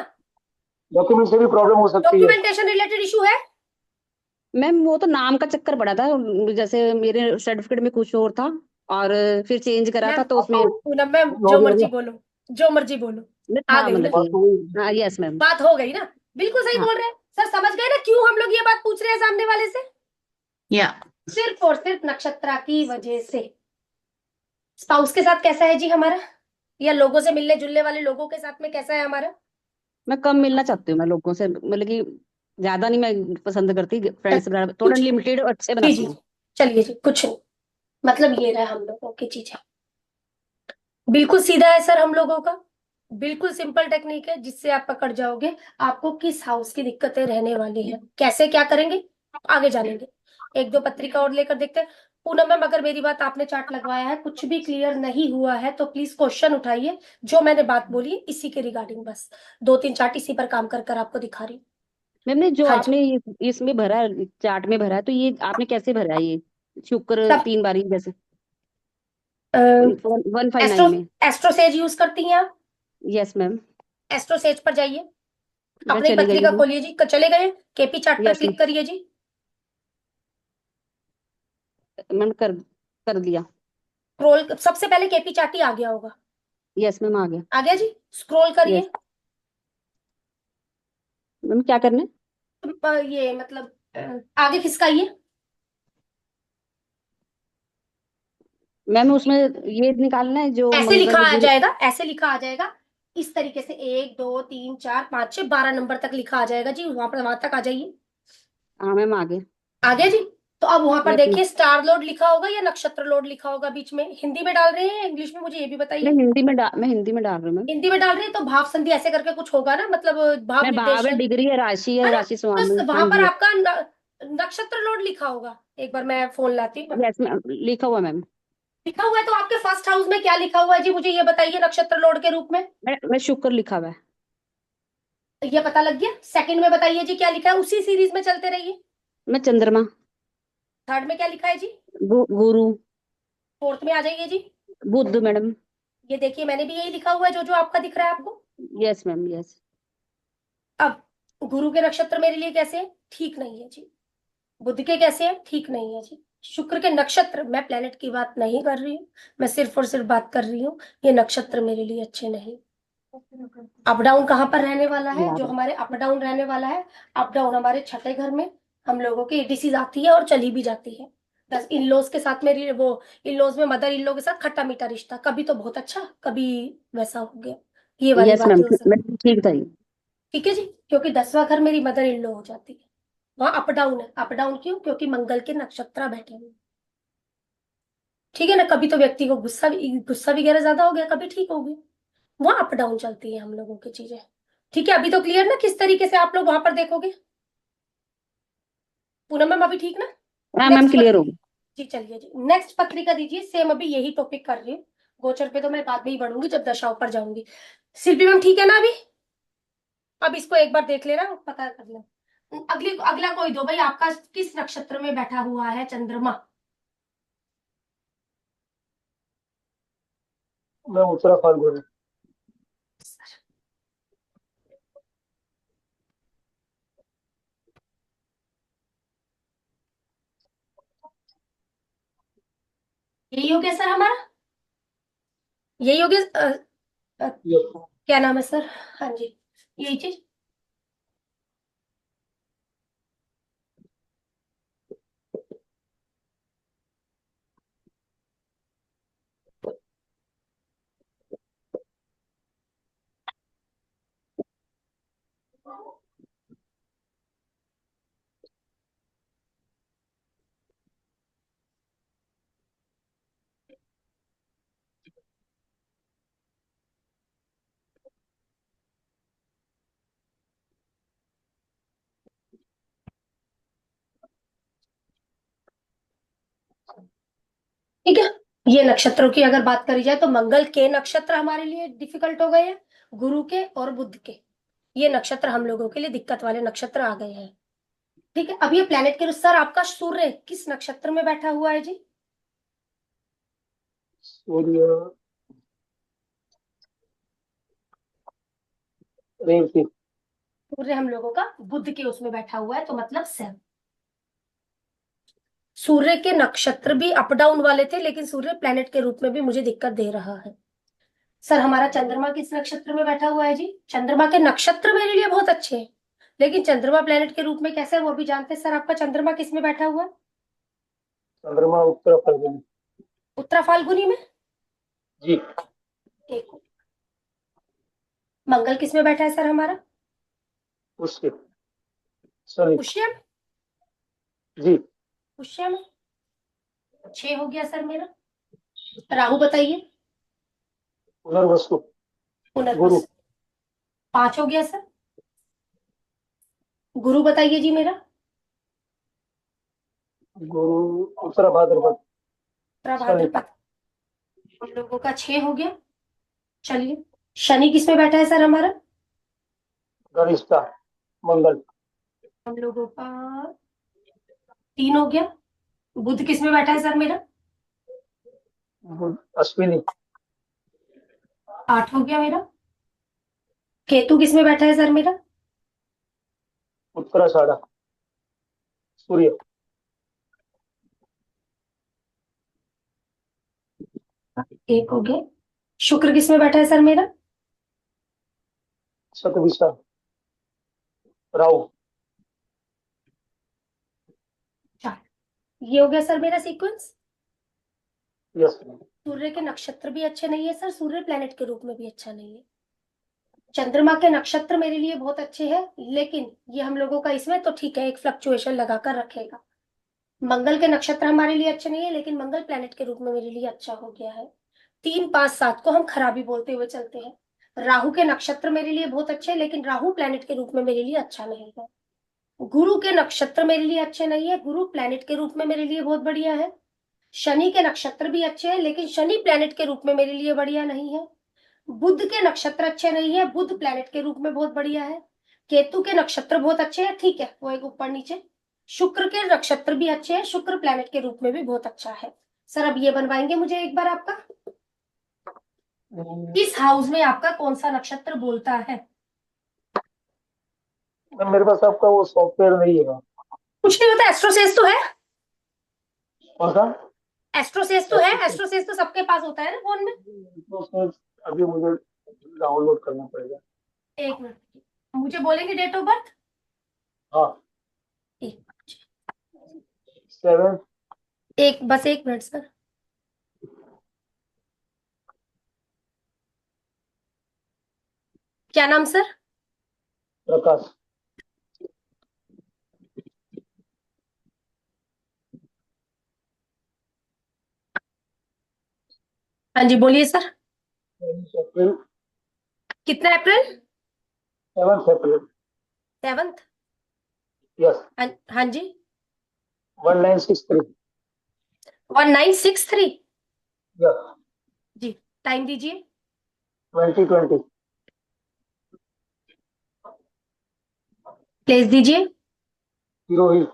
[SPEAKER 4] डॉक्यूमेंट से भी प्रॉब्लम हो सकती है।
[SPEAKER 1] डॉक्यूमेंटेशन रिलेटेड इशू है?
[SPEAKER 2] मैम वो तो नाम का चक्कर पड़ा था, जैसे मेरे सर्टिफिकेट में कुछ और था, और फिर चेंज करा था
[SPEAKER 1] मैम,
[SPEAKER 2] तो उसमें
[SPEAKER 1] पूनम मैम,
[SPEAKER 4] हो
[SPEAKER 1] जो
[SPEAKER 4] गया
[SPEAKER 1] मर्जी
[SPEAKER 4] क्या?
[SPEAKER 1] बोलो, जो मर्जी बोलो,
[SPEAKER 2] में
[SPEAKER 1] आ
[SPEAKER 2] था
[SPEAKER 1] गई
[SPEAKER 2] मतलब
[SPEAKER 1] ना
[SPEAKER 4] बात
[SPEAKER 2] कि।
[SPEAKER 4] तो हुई।
[SPEAKER 2] हाँ यस मैम।
[SPEAKER 1] बात, हो गई ना? बिल्कुल सही
[SPEAKER 2] हाँ
[SPEAKER 1] बोल रहे हैं सर, समझ गए ना क्यों हम लोग ये बात पूछ रहे हैं सामने वाले से?
[SPEAKER 5] या
[SPEAKER 1] सिर्फ और सिर्फ नक्षत्र की वजह से। स्पाउस के साथ कैसा है जी हमारा, या लोगों से मिलने जुलने वाले लोगों के साथ में कैसा है हमारा?
[SPEAKER 2] मैं कम मिलना चाहती हूँ मैं लोगों से, मतलब कि ज्यादा नहीं मैं पसंद करती, फ्रेंड्स थोड़ा
[SPEAKER 1] कुछ,
[SPEAKER 2] लिमिटेड और अच्छे
[SPEAKER 1] जी
[SPEAKER 2] बनाती
[SPEAKER 1] जी,
[SPEAKER 2] हूँ।
[SPEAKER 1] चलिए जी, कुछ नहीं। मतलब ये रहा हम लोगों की चीजें, बिल्कुल सीधा है सर हम लोगों का, बिल्कुल सिंपल टेक्निक है जिससे आप पकड़ जाओगे आपको किस हाउस की दिक्कतें रहने वाली है, कैसे क्या करेंगे आगे जानेंगे। एक दो पत्रिका और लेकर देखते हैं। पूनम मैम, अगर मेरी बात, आपने चार्ट लगवाया है, कुछ भी क्लियर नहीं हुआ है तो प्लीज क्वेश्चन उठाइए, जो मैंने बात बोली है इसी के रिगार्डिंग, बस दो तीन चार्ट इसी पर काम कर कर आपको दिखा रही हूँ।
[SPEAKER 2] मैम ने जो
[SPEAKER 1] हाँ जी,
[SPEAKER 2] आपने इसमें भरा है, चार्ट में भरा है, तो ये आपने कैसे भरा है ये शुक्र
[SPEAKER 1] सब
[SPEAKER 2] 3 बारी जैसे
[SPEAKER 1] एस्ट्रो
[SPEAKER 2] 159 में?
[SPEAKER 1] एस्ट्रोसेज यूज करती हैं आप?
[SPEAKER 2] Yes ma'am.
[SPEAKER 1] एस्ट्रोसेज पर जाइए,
[SPEAKER 2] मैं
[SPEAKER 1] अपनी
[SPEAKER 2] चली गई
[SPEAKER 1] पत्रिका
[SPEAKER 2] हूँ।
[SPEAKER 1] खोलिए जी, चले गए? केपी चार्ट पर
[SPEAKER 2] यस मैम।
[SPEAKER 1] क्लिक करिए जी।
[SPEAKER 2] मैम कर कर दिया।
[SPEAKER 1] स्क्रॉल, सबसे पहले केपी चार्ट ही आ गया होगा।
[SPEAKER 2] यस मैम आ गया।
[SPEAKER 1] आ गया जी, स्क्रॉल
[SPEAKER 2] यस
[SPEAKER 1] करिए।
[SPEAKER 2] मैम, क्या करने?
[SPEAKER 1] ये मतलब आगे खिसकाइए।
[SPEAKER 2] मैम उसमें ये निकालना है जो
[SPEAKER 1] ऐसे लिखा
[SPEAKER 2] मंगल
[SPEAKER 1] आ
[SPEAKER 2] गुरु।
[SPEAKER 1] जाएगा, ऐसे लिखा आ जाएगा, इस तरीके से 1 2 3 4 5 6 12 नंबर तक लिखा आ जाएगा जी, वहां पर, वहां तक आ जाइए।
[SPEAKER 2] हाँ मैम आ गया।
[SPEAKER 1] आ गया जी। तो अब वहां पर
[SPEAKER 2] यस मैम।
[SPEAKER 1] देखिए, स्टार लोड लिखा होगा या नक्षत्र लोड लिखा होगा बीच में? हिंदी में डाल रहे हैं या इंग्लिश में, मुझे ये भी बताइए।
[SPEAKER 2] मैं हिंदी में डाल रही हूँ मैम।
[SPEAKER 1] हिंदी में डाल रहे हैं तो भाव संधि ऐसे करके कुछ होगा ना, मतलब भाव
[SPEAKER 2] मैं भाव है,
[SPEAKER 1] निर्देशन,
[SPEAKER 2] डिग्री है, राशि है,
[SPEAKER 1] है ना?
[SPEAKER 2] राशि स्वामी।
[SPEAKER 1] तो
[SPEAKER 2] हाँ
[SPEAKER 1] वहां पर
[SPEAKER 2] जी।
[SPEAKER 1] आपका नक्षत्र लोड लिखा होगा। एक बार मैं फोन लाती हूँ।
[SPEAKER 2] यस मैम लिखा हुआ मैम।
[SPEAKER 1] लिखा हुआ है तो आपके फर्स्ट हाउस में क्या लिखा हुआ है जी, मुझे ये बताइए नक्षत्र लोड के रूप में।
[SPEAKER 2] मैं शुक्र लिखा हुआ है।
[SPEAKER 1] ये पता लग गया। सेकंड में बताइए जी क्या लिखा है, उसी सीरीज में चलते रहिए।
[SPEAKER 2] मैं चंद्रमा।
[SPEAKER 1] थर्ड में क्या लिखा है जी?
[SPEAKER 2] गुरु।
[SPEAKER 1] फोर्थ में आ जाइए जी।
[SPEAKER 2] बुध मैडम।
[SPEAKER 1] ये देखिए, मैंने भी यही लिखा हुआ है जो जो आपका दिख रहा है आपको।
[SPEAKER 2] Yes ma'am yes.
[SPEAKER 1] अब गुरु के नक्षत्र मेरे लिए कैसे है? ठीक नहीं है जी। बुध के कैसे है? ठीक नहीं है जी। शुक्र के नक्षत्र, मैं प्लेनेट की बात नहीं कर रही हूँ, मैं सिर्फ और सिर्फ बात कर रही हूँ, ये नक्षत्र मेरे लिए अच्छे नहीं। अप डाउन कहाँ पर रहने वाला है? जो
[SPEAKER 2] यार,
[SPEAKER 1] हमारे अप डाउन रहने वाला है, अप डाउन हमारे छठे घर में हम लोगों की डिसीज आती है और चली भी जाती है। बस इन लॉज के साथ मेरी वो, इन लॉज में मदर इन लॉ के साथ खट्टा मीठा रिश्ता, कभी तो बहुत अच्छा, कभी वैसा हो गया, ये वाली
[SPEAKER 2] यस मैम,
[SPEAKER 1] बातें हो सकती।
[SPEAKER 2] मैं ठीक था ये।
[SPEAKER 1] ठीक है जी, क्योंकि 10वां घर मेरी मदर इन लॉ हो जाती है, वहां अप डाउन है। अप डाउन क्यों? क्योंकि मंगल के नक्षत्र बैठे हुए हैं। ठीक है ना, कभी तो व्यक्ति को गुस्सा वगैरह ज्यादा हो गया, कभी ठीक हो गया, वहां अप डाउन चलती है हम लोगों की चीजें। ठीक है, अभी तो क्लियर ना किस तरीके से आप लोग वहां पर देखोगे? पूनम मैम अभी ठीक ना?
[SPEAKER 2] हाँ मैम,
[SPEAKER 1] नेक्स्ट
[SPEAKER 2] क्लियर हो
[SPEAKER 1] पत्रिका। जी चलिए जी, नेक्स्ट पत्रिका दीजिए। सेम अभी यही टॉपिक कर रही हूँ, गोचर पे तो मैं बाद में ही बढ़ूंगी जब दशाओं पर जाऊंगी। शिल्पी मैम ठीक है ना अभी? अब इसको एक बार देख लेना, पता कर लेना। अगला कोई दो भाई, आपका किस नक्षत्र में बैठा हुआ है चंद्रमा?
[SPEAKER 4] मैं उत्तरा फाल्गुनी।
[SPEAKER 1] यही हो गया सर हमारा, यही हो गया। अ,
[SPEAKER 4] यस।
[SPEAKER 1] क्या नाम है सर? हाँ जी, यही चीज। ठीक है, ये नक्षत्रों की अगर बात करी जाए तो मंगल के नक्षत्र हमारे लिए डिफिकल्ट हो गए हैं, गुरु के और बुध के, ये नक्षत्र हम लोगों के लिए दिक्कत वाले नक्षत्र आ गए हैं। ठीक है, अब ये प्लेनेट के अनुसार आपका सूर्य किस नक्षत्र में बैठा हुआ है जी?
[SPEAKER 4] सूर्य रेवती।
[SPEAKER 1] सूर्य हम लोगों का बुध के उसमें बैठा हुआ है, तो मतलब 7। सूर्य के नक्षत्र भी अप डाउन वाले थे, लेकिन सूर्य प्लेनेट के रूप में भी मुझे दिक्कत दे रहा है। सर हमारा चंद्रमा किस नक्षत्र में बैठा हुआ है जी? चंद्रमा के नक्षत्र मेरे लिए बहुत अच्छे हैं, लेकिन चंद्रमा प्लेनेट के रूप में कैसे है वो भी जानते हैं। सर आपका चंद्रमा किस में बैठा हुआ है?
[SPEAKER 4] चंद्रमा उत्तरा फाल्गुनी।
[SPEAKER 1] उत्तरा फाल्गुनी में।
[SPEAKER 4] जी।
[SPEAKER 1] एक, मंगल किस में बैठा है सर हमारा?
[SPEAKER 4] उसके शनि।
[SPEAKER 1] पुष्य में।
[SPEAKER 4] जी।
[SPEAKER 1] पुष्य में 6 हो गया सर मेरा। राहु बताइए।
[SPEAKER 4] पुनर्वसु। गुरु।
[SPEAKER 1] पुनर्वसु 5 हो गया सर। गुरु बताइए जी मेरा।
[SPEAKER 4] गुरु उत्तरा भाद्रपद।
[SPEAKER 1] उत्तरा
[SPEAKER 4] शनि।
[SPEAKER 1] भाद्रपद हम लोगों का 6 हो गया। चलिए, शनि किस में बैठा है सर हमारा?
[SPEAKER 4] धनिष्ठा। मंगल।
[SPEAKER 1] हम लोगों का 3 हो गया। बुध किस में बैठा है सर मेरा?
[SPEAKER 4] अश्विनी।
[SPEAKER 1] 8 हो गया मेरा। केतु किस में बैठा है सर मेरा?
[SPEAKER 4] उत्तराषाढ़ा। सूर्य।
[SPEAKER 1] 1 हो गया। शुक्र किस में बैठा है सर मेरा?
[SPEAKER 4] शतभिषा। राहु।
[SPEAKER 1] 4। ये हो गया सर मेरा सीक्वेंस।
[SPEAKER 4] यस।
[SPEAKER 1] सूर्य के नक्षत्र भी अच्छे नहीं है सर, सूर्य प्लेनेट के रूप में भी अच्छा नहीं है। चंद्रमा के नक्षत्र मेरे लिए बहुत अच्छे हैं, लेकिन ये हम लोगों का इसमें तो ठीक है, एक फ्लक्चुएशन लगाकर रखेगा। मंगल के नक्षत्र हमारे लिए अच्छे नहीं है, लेकिन मंगल प्लेनेट के रूप में मेरे लिए अच्छा हो गया है। 3, 5, 7 को हम खराबी बोलते हुए चलते हैं। राहु के नक्षत्र मेरे लिए बहुत अच्छे हैं, लेकिन राहु प्लेनेट के रूप में मेरे लिए अच्छा नहीं है। गुरु के नक्षत्र मेरे लिए अच्छे नहीं है, गुरु प्लेनेट के रूप में मेरे लिए बहुत बढ़िया है। शनि के नक्षत्र भी अच्छे हैं, लेकिन शनि प्लेनेट के रूप में मेरे लिए बढ़िया नहीं है। बुध के नक्षत्र अच्छे नहीं है, बुध प्लेनेट के रूप में बहुत बढ़िया है। केतु के नक्षत्र बहुत अच्छे हैं, ठीक है, वो एक ऊपर नीचे। शुक्र के नक्षत्र भी अच्छे हैं, शुक्र प्लेनेट के रूप में भी बहुत अच्छा है। सर अब ये बनवाएंगे मुझे एक बार आपका, इस हाउस में आपका कौन सा नक्षत्र बोलता है?
[SPEAKER 4] मेरे पास आपका वो सॉफ्टवेयर नहीं है।
[SPEAKER 1] कुछ नहीं होता, एस्ट्रोसेस तो है।
[SPEAKER 4] कौन सा?
[SPEAKER 1] एस्ट्रोसेस तो है, एस्ट्रोसेस तो सबके पास होता है ना फोन में।
[SPEAKER 4] तो उसमें अभी मुझे डाउनलोड करना पड़ेगा।
[SPEAKER 1] एक मिनट, मुझे बोलेंगे डेट ऑफ बर्थ?
[SPEAKER 4] हाँ,
[SPEAKER 1] एक मिनट,
[SPEAKER 4] 7
[SPEAKER 1] बस एक मिनट सर। क्या नाम सर?
[SPEAKER 4] प्रकाश।
[SPEAKER 1] हाँ जी बोलिए सर।
[SPEAKER 4] 7 अप्रैल।
[SPEAKER 1] कितना अप्रैल?
[SPEAKER 4] 7 अप्रैल।
[SPEAKER 1] 7th?
[SPEAKER 4] यस।
[SPEAKER 1] हाँ जी।
[SPEAKER 4] 1963।
[SPEAKER 1] 1963?
[SPEAKER 4] यस।
[SPEAKER 1] जी, टाइम दीजिए।
[SPEAKER 4] 2020।
[SPEAKER 1] प्लेस दीजिए।
[SPEAKER 4] सिरोही।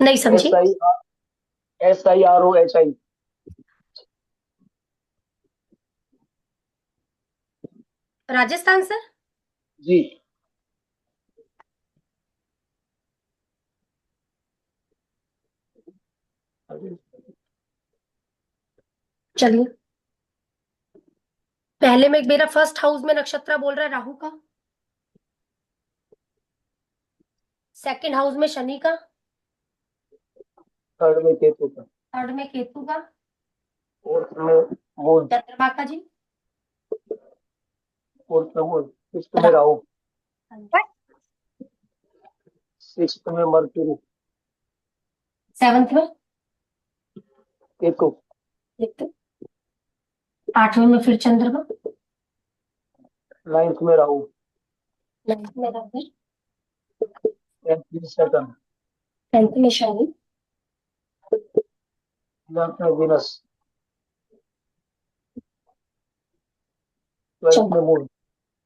[SPEAKER 1] नहीं समझी।
[SPEAKER 4] SIROHI।
[SPEAKER 1] राजस्थान सर?
[SPEAKER 4] जी।
[SPEAKER 1] चलिए, पहले में मेरा फर्स्ट हाउस में नक्षत्र बोल रहा है राहु का, सेकंड हाउस में शनि का,
[SPEAKER 4] थर्ड में केतु का।
[SPEAKER 1] थर्ड में केतु का,
[SPEAKER 4] फोर्थ में बुध।
[SPEAKER 1] चंद्रमा का जी,
[SPEAKER 4] फोर्थ में बुध। फिफ्थ में राहु। सिक्स्थ में मर्क्यूरी।
[SPEAKER 1] 7th में
[SPEAKER 4] केतु।
[SPEAKER 1] केतु, 8वें में फिर चंद्रमा,
[SPEAKER 4] 9th में राहु।
[SPEAKER 1] 9th में राहु,
[SPEAKER 4] 10th में सैटर्न।
[SPEAKER 1] 10th में शनि,
[SPEAKER 4] 11th में विनस। 12th में मून।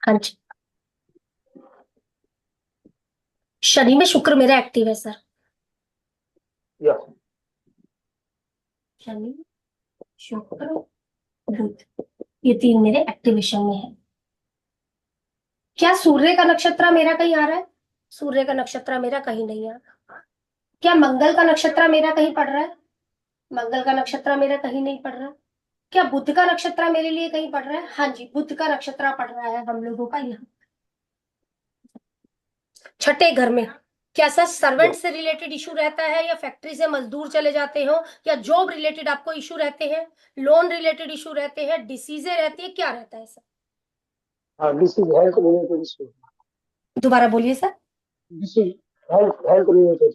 [SPEAKER 1] हाँ जी। शनि में शुक्र मेरा एक्टिव है सर।
[SPEAKER 4] यस।
[SPEAKER 1] शनि, शुक्र, बुध, ये 3 मेरे एक्टिवेशन में है। क्या सूर्य का नक्षत्र मेरा कहीं आ रहा है? सूर्य का नक्षत्र मेरा कहीं नहीं आ रहा। क्या मंगल का नक्षत्र मेरा कहीं पड़ रहा है? मंगल का नक्षत्र मेरा कहीं नहीं पड़ रहा। क्या बुध का नक्षत्र मेरे लिए कहीं पड़ रहा है? हाँ जी, बुध का नक्षत्र पड़ रहा है हम लोगों का यहाँ छठे घर में। क्या सर सर्वेंट से रिलेटेड इशू रहता है, या फैक्ट्री से मजदूर चले जाते हो, या जॉब रिलेटेड आपको इशू रहते हैं, लोन रिलेटेड इशू रहते हैं, डिसीजें रहती है, क्या रहता है सर?
[SPEAKER 4] हाँ, this is health related issue.
[SPEAKER 1] दोबारा बोलिए sir.
[SPEAKER 4] This is health related.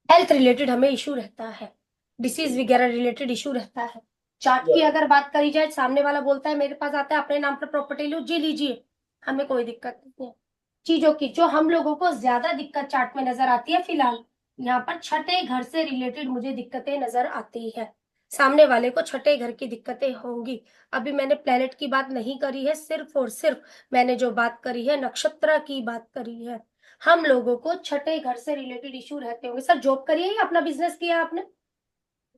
[SPEAKER 1] Health related हमें इशू रहता है, डिसीज वगैरह रिलेटेड इशू रहता है। चार्ट की अगर बात करी जाए, सामने वाला बोलता है मेरे पास आता है अपने नाम पर प्रॉपर्टी लो जी लीजिए, हमें कोई दिक्कत नहीं है। चीजों की जो हम लोगों को ज्यादा दिक्कत चार्ट में नजर आती है, फिलहाल यहाँ पर छठे घर से रिलेटेड मुझे दिक्कतें नजर आती है। सामने वाले को छठे घर की दिक्कतें होंगी। अभी मैंने प्लेनेट की बात नहीं करी है, सिर्फ और सिर्फ मैंने जो बात करी है नक्षत्र की बात करी है। हम लोगों को छठे घर से रिलेटेड इशू रहते होंगे। सर जॉब करिए या अपना बिजनेस किया आपने?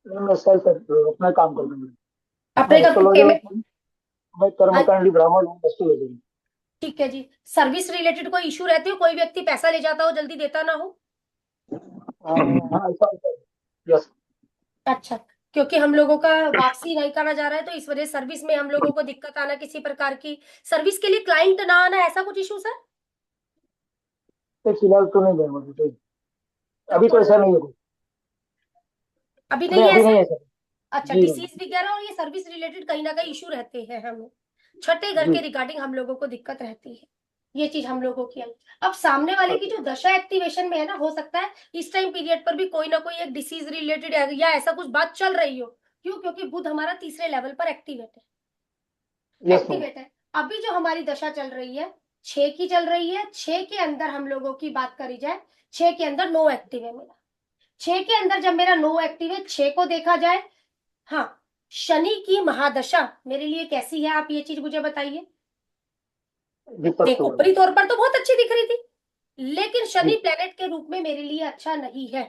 [SPEAKER 4] मैं सेल्फ अपना काम कर दूंगा। मैं
[SPEAKER 1] अपने का
[SPEAKER 4] एस्ट्रोलॉजर
[SPEAKER 1] पेमेंट?
[SPEAKER 4] हूँ। मैं कर्मकांडी ब्राह्मण हूँ, एस्ट्रोलॉजर हूँ।
[SPEAKER 1] ठीक है जी। सर्विस रिलेटेड कोई इशू रहती हो, कोई व्यक्ति पैसा ले जाता हो जल्दी देता ना हो?
[SPEAKER 4] हाँ, ऐसा यस।
[SPEAKER 1] अच्छा, क्योंकि हम लोगों का वापसी नहीं करा जा रहा है, तो इस वजह से सर्विस में हम लोगों को दिक्कत आना, किसी प्रकार की सर्विस के लिए क्लाइंट ना आना, ऐसा कुछ इशू सर?
[SPEAKER 4] तो फिलहाल तो नहीं है मुझे कोई।
[SPEAKER 1] तब
[SPEAKER 4] अभी
[SPEAKER 1] तो
[SPEAKER 4] तो ऐसा नहीं है कोई।
[SPEAKER 1] अभी
[SPEAKER 4] नहीं,
[SPEAKER 1] नहीं है
[SPEAKER 4] अभी
[SPEAKER 1] ऐसा?
[SPEAKER 4] नहीं है सर।
[SPEAKER 1] अच्छा,
[SPEAKER 4] जी नहीं।
[SPEAKER 1] डिसीज वगैरह और ये सर्विस रिलेटेड कहीं ना कहीं इशू रहते हैं हमें, छठे घर
[SPEAKER 4] जी।
[SPEAKER 1] के रिगार्डिंग हम लोगों को दिक्कत रहती है। ये चीज हम लोगों की है। अब सामने वाले की जो दशा एक्टिवेशन में है ना, हो सकता है इस टाइम पीरियड पर भी कोई ना कोई एक डिसीज रिलेटेड या ऐसा कुछ बात चल रही हो। क्यों? क्योंकि बुध हमारा तीसरे लेवल पर एक्टिवेट है,
[SPEAKER 4] यस मैम।
[SPEAKER 1] एक्टिवेट है। अभी जो हमारी दशा चल रही है 6 की चल रही है, 6 के अंदर हम लोगों की बात करी जाए, 6 के अंदर नो एक्टिव है मेरा। 6 के अंदर जब मेरा नो एक्टिव है, 6 को देखा जाए, हाँ, शनि की महादशा मेरे लिए कैसी है, आप ये चीज मुझे बताइए।
[SPEAKER 4] विपक्ष
[SPEAKER 1] देखो,
[SPEAKER 4] हुआ।
[SPEAKER 1] ऊपरी तौर पर तो बहुत अच्छी दिख रही थी, लेकिन शनि
[SPEAKER 4] जी।
[SPEAKER 1] प्लेनेट के रूप में मेरे लिए अच्छा नहीं है।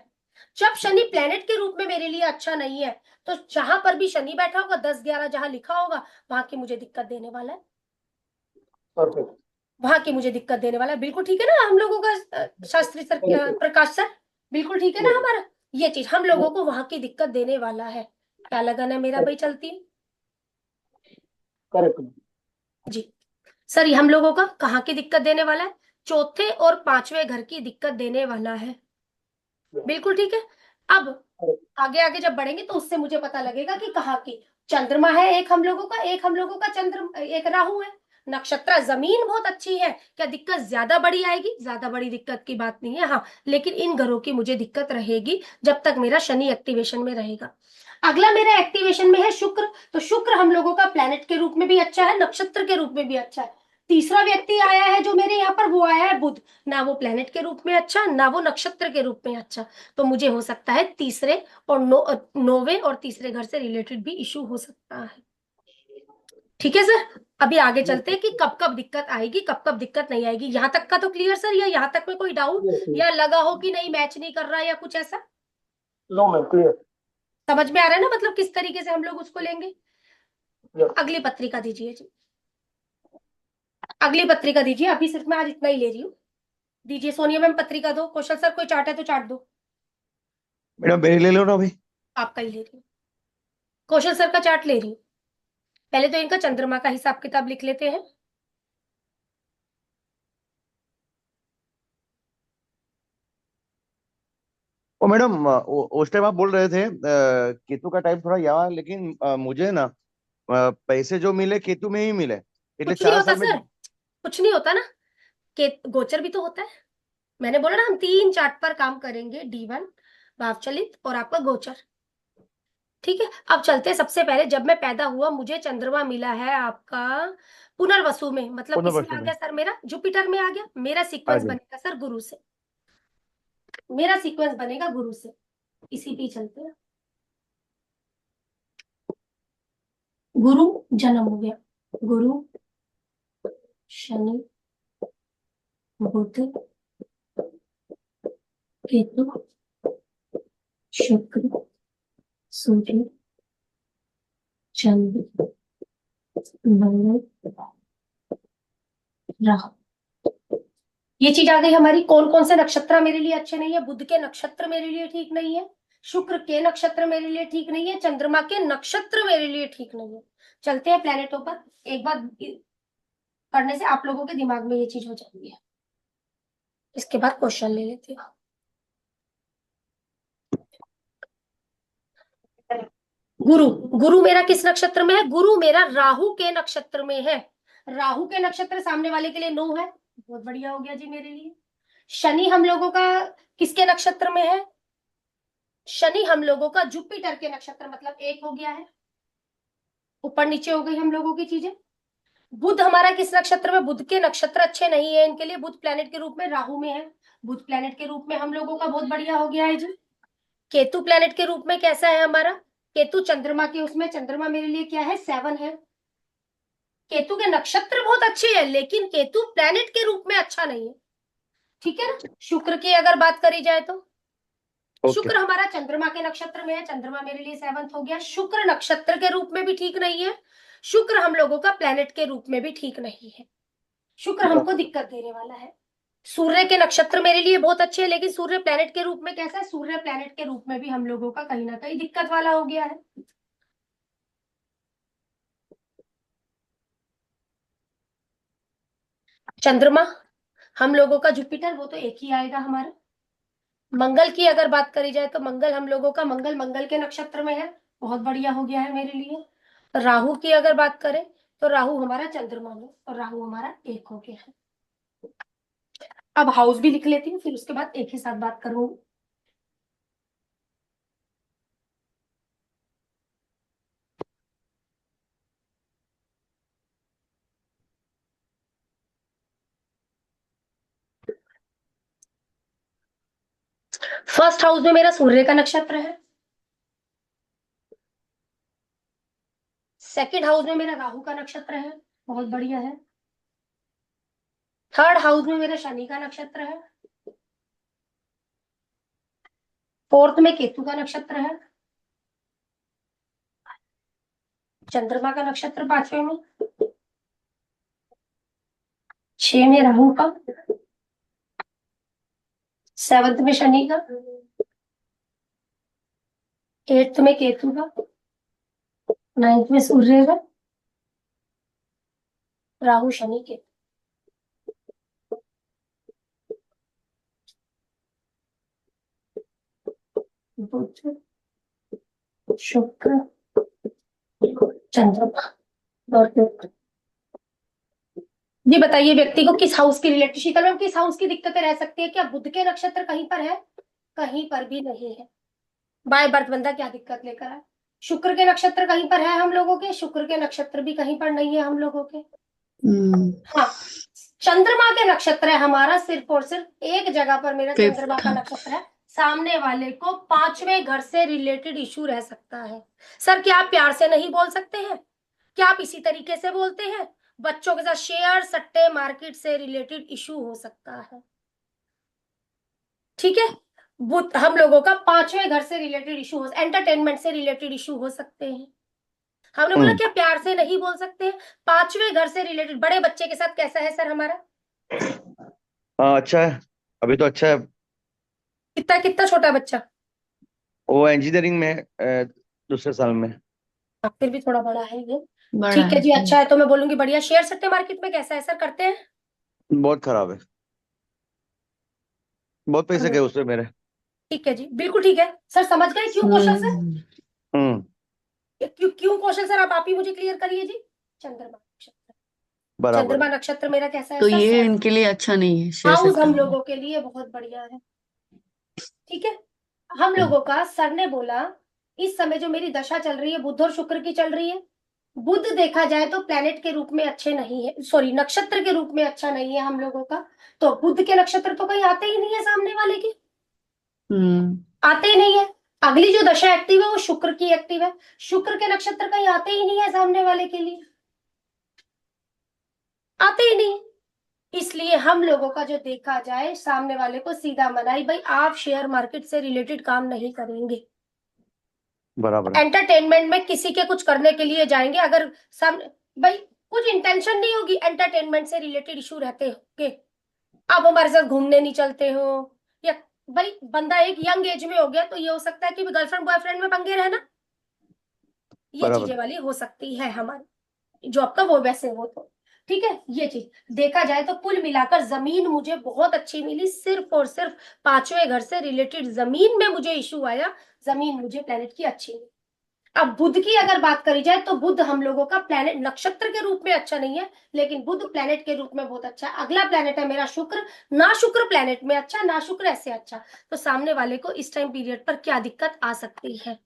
[SPEAKER 1] जब शनि प्लेनेट के रूप में मेरे लिए अच्छा नहीं है, तो जहां पर भी शनि बैठा होगा 10-11 जहां लिखा होगा, वहां की मुझे दिक्कत देने वाला है,
[SPEAKER 4] परफेक्ट।
[SPEAKER 1] वहां की मुझे दिक्कत देने वाला है। बिल्कुल ठीक है ना हम लोगों का शास्त्री सर, प्रकाश सर? बिल्कुल ठीक है ना हमारा? ये चीज हम लोगों को वहां की दिक्कत देने वाला है। क्या लगन है मेरा भाई चलती है
[SPEAKER 4] करेक्ट।
[SPEAKER 1] जी। सर ये हम लोगों का कहाँ की दिक्कत देने वाला है? चौथे और पांचवें घर की दिक्कत देने वाला है। बिल्कुल ठीक है। अब आगे आगे जब बढ़ेंगे तो उससे मुझे पता लगेगा कि कहाँ की। चंद्रमा है एक हम लोगों का, एक हम लोगों का चंद्र, एक राहु है। नक्षत्र जमीन बहुत अच्छी है। क्या दिक्कत ज्यादा बड़ी आएगी? ज्यादा बड़ी दिक्कत की बात नहीं है, हाँ, लेकिन इन घरों की मुझे दिक्कत रहेगी जब तक मेरा शनि एक्टिवेशन में रहेगा। अगला मेरा एक्टिवेशन में है शुक्र। तो शुक्र हम लोगों का प्लेनेट के रूप में भी अच्छा है, नक्षत्र के रूप में भी अच्छा है। तीसरा व्यक्ति आया है जो मेरे यहाँ पर, वो आया है बुध। ना वो प्लेनेट के रूप में अच्छा, ना वो नक्षत्र के रूप में अच्छा। तो मुझे हो सकता है तीसरे और नौवे और तीसरे घर से रिलेटेड भी इशू हो सकता है। ठीक है सर। अभी आगे चलते हैं कि कब कब दिक्कत आएगी, कब कब दिक्कत नहीं आएगी। यहां तक का तो क्लियर सर, या यहां तक में कोई डाउट या लगा हो कि नहीं मैच नहीं कर रहा है या कुछ ऐसा?
[SPEAKER 4] No ma'am, clear.
[SPEAKER 1] समझ में आ रहा है ना, मतलब किस तरीके से हम लोग उसको लेंगे।
[SPEAKER 4] यस।
[SPEAKER 1] अगली पत्रिका दीजिए जी। अगली पत्रिका दीजिए। अभी सिर्फ मैं आज इतना ही ले रही हूँ। दीजिए सोनिया मैम पत्रिका दो। कौशल सर कोई चार्ट है तो चार्ट दो।
[SPEAKER 3] मैडम मेरी ले लो ना अभी।
[SPEAKER 1] आपका ही ले रही हूँ। कौशल सर का चार्ट ले रही हूँ। पहले तो इनका चंद्रमा का हिसाब किताब लिख लेते हैं।
[SPEAKER 3] ओ मैडम, उस टाइम आप बोल रहे थे केतु का टाइम थोड़ा यहाँ, लेकिन मुझे ना पैसे जो मिले केतु में ही मिले, इसलिए
[SPEAKER 1] कुछ नहीं
[SPEAKER 3] चार
[SPEAKER 1] होता
[SPEAKER 3] साल में।
[SPEAKER 1] सर, कुछ नहीं होता ना। के गोचर भी तो होता है। मैंने बोला ना हम 3 चार्ट पर काम करेंगे, D1, भावचलित और आपका गोचर। ठीक है। अब चलते हैं। सबसे पहले जब मैं पैदा हुआ मुझे चंद्रमा मिला है आपका पुनर्वसु में, मतलब किसमें
[SPEAKER 3] पुनर्वसु
[SPEAKER 1] आ
[SPEAKER 3] में
[SPEAKER 1] गया सर? मेरा जुपिटर में आ गया। मेरा
[SPEAKER 3] आ
[SPEAKER 1] सीक्वेंस
[SPEAKER 3] गया।
[SPEAKER 1] बनेगा सर गुरु से। मेरा सीक्वेंस बनेगा गुरु से। इसी पे ही चलते हैं। गुरु जन्म हो गया। गुरु, शनि, बुध, केतु, शुक्र, सूर्य, चंद्र, मंगल, राहु। ये चीज आ गई हमारी। कौन कौन से नक्षत्र मेरे लिए अच्छे नहीं है? बुध के नक्षत्र मेरे लिए ठीक नहीं है। शुक्र के नक्षत्र मेरे लिए ठीक नहीं है। चंद्रमा के नक्षत्र मेरे लिए ठीक नहीं है। चलते हैं प्लेनेटों पर। एक बार पढ़ने से आप लोगों के दिमाग में ये चीज हो जाती है। इसके बाद क्वेश्चन ले लेते हैं। गुरु। गुरु मेरा किस नक्षत्र में है? गुरु मेरा राहु के नक्षत्र में है। राहु के नक्षत्र सामने वाले के लिए 9 है। बहुत बढ़िया हो गया जी मेरे लिए। शनि हम लोगों का किसके नक्षत्र में है? शनि हम लोगों का जुपिटर के नक्षत्र, मतलब 1 हो गया है। ऊपर नीचे हो गई हम लोगों की चीजें। बुध हमारा किस नक्षत्र में? बुध के नक्षत्र अच्छे नहीं है इनके लिए। बुध प्लेनेट के रूप में राहु में है। बुध प्लेनेट के रूप में हम लोगों का बहुत बढ़िया हो गया है जी। केतु प्लेनेट के रूप में कैसा है हमारा? केतु चंद्रमा के उसमें, चंद्रमा मेरे लिए क्या है? 7 है। केतु के नक्षत्र बहुत अच्छे हैं लेकिन केतु प्लेनेट के रूप में अच्छा नहीं है। ठीक है ना। शुक्र की अगर बात करी जाए तो
[SPEAKER 3] ओके।
[SPEAKER 1] शुक्र हमारा चंद्रमा के नक्षत्र में है। चंद्रमा मेरे लिए 7th हो गया। शुक्र नक्षत्र के रूप में भी ठीक नहीं है। शुक्र हम लोगों का प्लेनेट के रूप में भी ठीक नहीं है। शुक्र हमको दिक्कत देने वाला है। सूर्य के नक्षत्र मेरे लिए बहुत अच्छे हैं लेकिन सूर्य प्लेनेट के रूप में कैसा है? सूर्य प्लेनेट के रूप में भी हम लोगों का कहीं ना कहीं दिक्कत वाला हो गया है। चंद्रमा हम लोगों का जुपिटर, वो तो एक ही आएगा हमारा। मंगल की अगर बात करी जाए तो मंगल हम लोगों का, मंगल मंगल के नक्षत्र में है। बहुत बढ़िया हो गया है मेरे लिए। राहु की अगर बात करें तो राहु हमारा चंद्रमा में, और राहु हमारा 1 हो गया है। अब हाउस भी लिख लेती हूँ, फिर उसके बाद एक ही साथ बात करूंगी। फर्स्ट हाउस में मेरा सूर्य का नक्षत्र है। सेकंड हाउस में मेरा राहु का नक्षत्र है। बहुत बढ़िया है। थर्ड हाउस में मेरा शनि का नक्षत्र है। फोर्थ में केतु का नक्षत्र है। चंद्रमा का नक्षत्र 5वें में। 6 में राहु का। 7th में शनि का। 8th में केतु का। 9th में सूर्य का। राहु शनि के बुध शुक्र चंद्रमा और केतु। ये बताइए व्यक्ति को किस हाउस की रिलेटेड, शीतल मैम किस हाउस की दिक्कतें रह सकती है? क्या बुध के नक्षत्र कहीं पर है? कहीं पर भी नहीं है। बाय बर्थ बंदा क्या दिक्कत लेकर आए? शुक्र के नक्षत्र कहीं पर है हम लोगों के? शुक्र के नक्षत्र भी कहीं पर नहीं है हम लोगों के। हाँ, चंद्रमा के नक्षत्र है हमारा, सिर्फ और सिर्फ एक जगह पर मेरा
[SPEAKER 5] Fifth
[SPEAKER 1] चंद्रमा का नक्षत्र है। सामने वाले को 5वें घर से रिलेटेड इशू रह सकता है। सर क्या आप प्यार से नहीं बोल सकते हैं? क्या आप इसी तरीके से बोलते हैं? बच्चों के साथ शेयर सट्टे मार्केट से रिलेटेड इशू हो सकता है। ठीक है, बुध हम लोगों का 5वें घर से रिलेटेड इशू हो, एंटरटेनमेंट से रिलेटेड इशू हो सकते हैं। हमने बोला क्या प्यार से नहीं बोल सकते हैं? 5वें घर से रिलेटेड। बड़े बच्चे के साथ कैसा है सर हमारा?
[SPEAKER 3] हाँ अच्छा है, अभी तो अच्छा है।
[SPEAKER 1] कितना कितना छोटा है बच्चा?
[SPEAKER 3] वो इंजीनियरिंग में है, दूसरे साल में।
[SPEAKER 1] फिर भी थोड़ा बड़ा है ये।
[SPEAKER 5] बड़ा
[SPEAKER 1] ठीक है
[SPEAKER 5] है।
[SPEAKER 1] जी, अच्छा है तो मैं बोलूंगी बढ़िया। शेयर सट्टे मार्केट में कैसा है सर, करते हैं?
[SPEAKER 3] बहुत खराब है, बहुत पैसे गए उससे मेरे।
[SPEAKER 1] ठीक है जी, बिल्कुल ठीक है सर, समझ गए क्यों क्वेश्चन सर?
[SPEAKER 3] हम्म
[SPEAKER 1] क्यों क्यों क्वेश्चन सर, आप ही मुझे क्लियर करिए जी। चंद्रमा नक्षत्र,
[SPEAKER 3] बराबर
[SPEAKER 1] चंद्रमा
[SPEAKER 3] है।
[SPEAKER 1] नक्षत्र मेरा कैसा है
[SPEAKER 5] तो
[SPEAKER 1] सर?
[SPEAKER 5] ये इनके लिए अच्छा नहीं है, शेयर
[SPEAKER 1] हाउस
[SPEAKER 5] सट्टा।
[SPEAKER 1] हम लोगों के लिए बहुत बढ़िया है। ठीक है, हम लोगों का सर ने बोला इस समय जो मेरी दशा चल रही है बुध और शुक्र की चल रही है। बुध देखा जाए तो प्लेनेट के रूप में अच्छे नहीं है, सॉरी नक्षत्र के रूप में अच्छा नहीं है हम लोगों का। तो बुध के नक्षत्र तो कहीं आते ही नहीं है सामने वाले के, आते ही नहीं है। अगली जो दशा एक्टिव है वो शुक्र की एक्टिव है, शुक्र के नक्षत्र कहीं आते ही नहीं है सामने वाले के लिए, आते ही नहीं। इसलिए हम लोगों का जो देखा जाए सामने वाले को सीधा मनाई, भाई आप शेयर मार्केट से रिलेटेड काम नहीं करेंगे,
[SPEAKER 3] बराबर है।
[SPEAKER 1] एंटरटेनमेंट में किसी के कुछ करने के लिए जाएंगे। अगर सामने भाई कुछ इंटेंशन नहीं होगी, एंटरटेनमेंट से रिलेटेड इशू रहते होंगे, आप हमारे साथ घूमने नहीं चलते हो, या भाई बंदा एक यंग एज में हो गया तो ये हो सकता है कि गर्लफ्रेंड बॉयफ्रेंड में पंगे रहना, ये
[SPEAKER 3] बराबर
[SPEAKER 1] चीजें वाली हो सकती है हमारी जो आपका वो वैसे हो तो। ठीक है, ये चीज देखा जाए तो कुल मिलाकर जमीन मुझे बहुत अच्छी मिली, सिर्फ और सिर्फ 5वें घर से रिलेटेड जमीन में मुझे इशू आया, जमीन मुझे प्लेनेट की अच्छी मिली। अब बुध की अगर बात करी जाए तो बुध हम लोगों का प्लेनेट नक्षत्र के रूप में अच्छा नहीं है, लेकिन बुध प्लेनेट के रूप में बहुत अच्छा है। अगला प्लेनेट है मेरा शुक्र, ना शुक्र प्लेनेट में अच्छा ना शुक्र ऐसे अच्छा। तो सामने वाले को इस टाइम पीरियड पर क्या दिक्कत आ सकती है,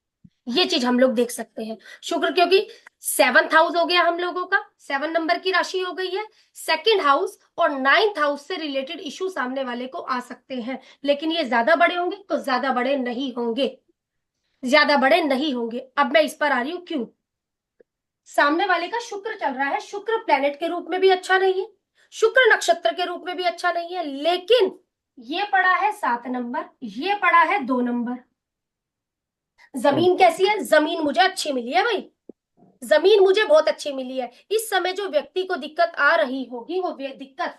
[SPEAKER 1] ये चीज हम लोग देख सकते हैं। शुक्र क्योंकि 7th हाउस हो गया हम लोगों का, 7 नंबर की राशि हो गई है, 2nd हाउस और 9th हाउस से रिलेटेड इशू सामने वाले को आ सकते हैं, लेकिन ये ज्यादा बड़े होंगे तो ज्यादा बड़े नहीं होंगे, ज्यादा बड़े नहीं होंगे। अब मैं इस पर आ रही हूं क्यों। सामने वाले का शुक्र चल रहा है, शुक्र प्लेनेट के रूप में भी अच्छा नहीं है, शुक्र नक्षत्र के रूप में भी अच्छा नहीं है, लेकिन ये पड़ा है 7 नंबर, ये पड़ा है 2 नंबर। जमीन कैसी है? जमीन मुझे अच्छी मिली है भाई, जमीन मुझे बहुत अच्छी मिली है। इस समय जो व्यक्ति को दिक्कत आ रही होगी वो दिक्कत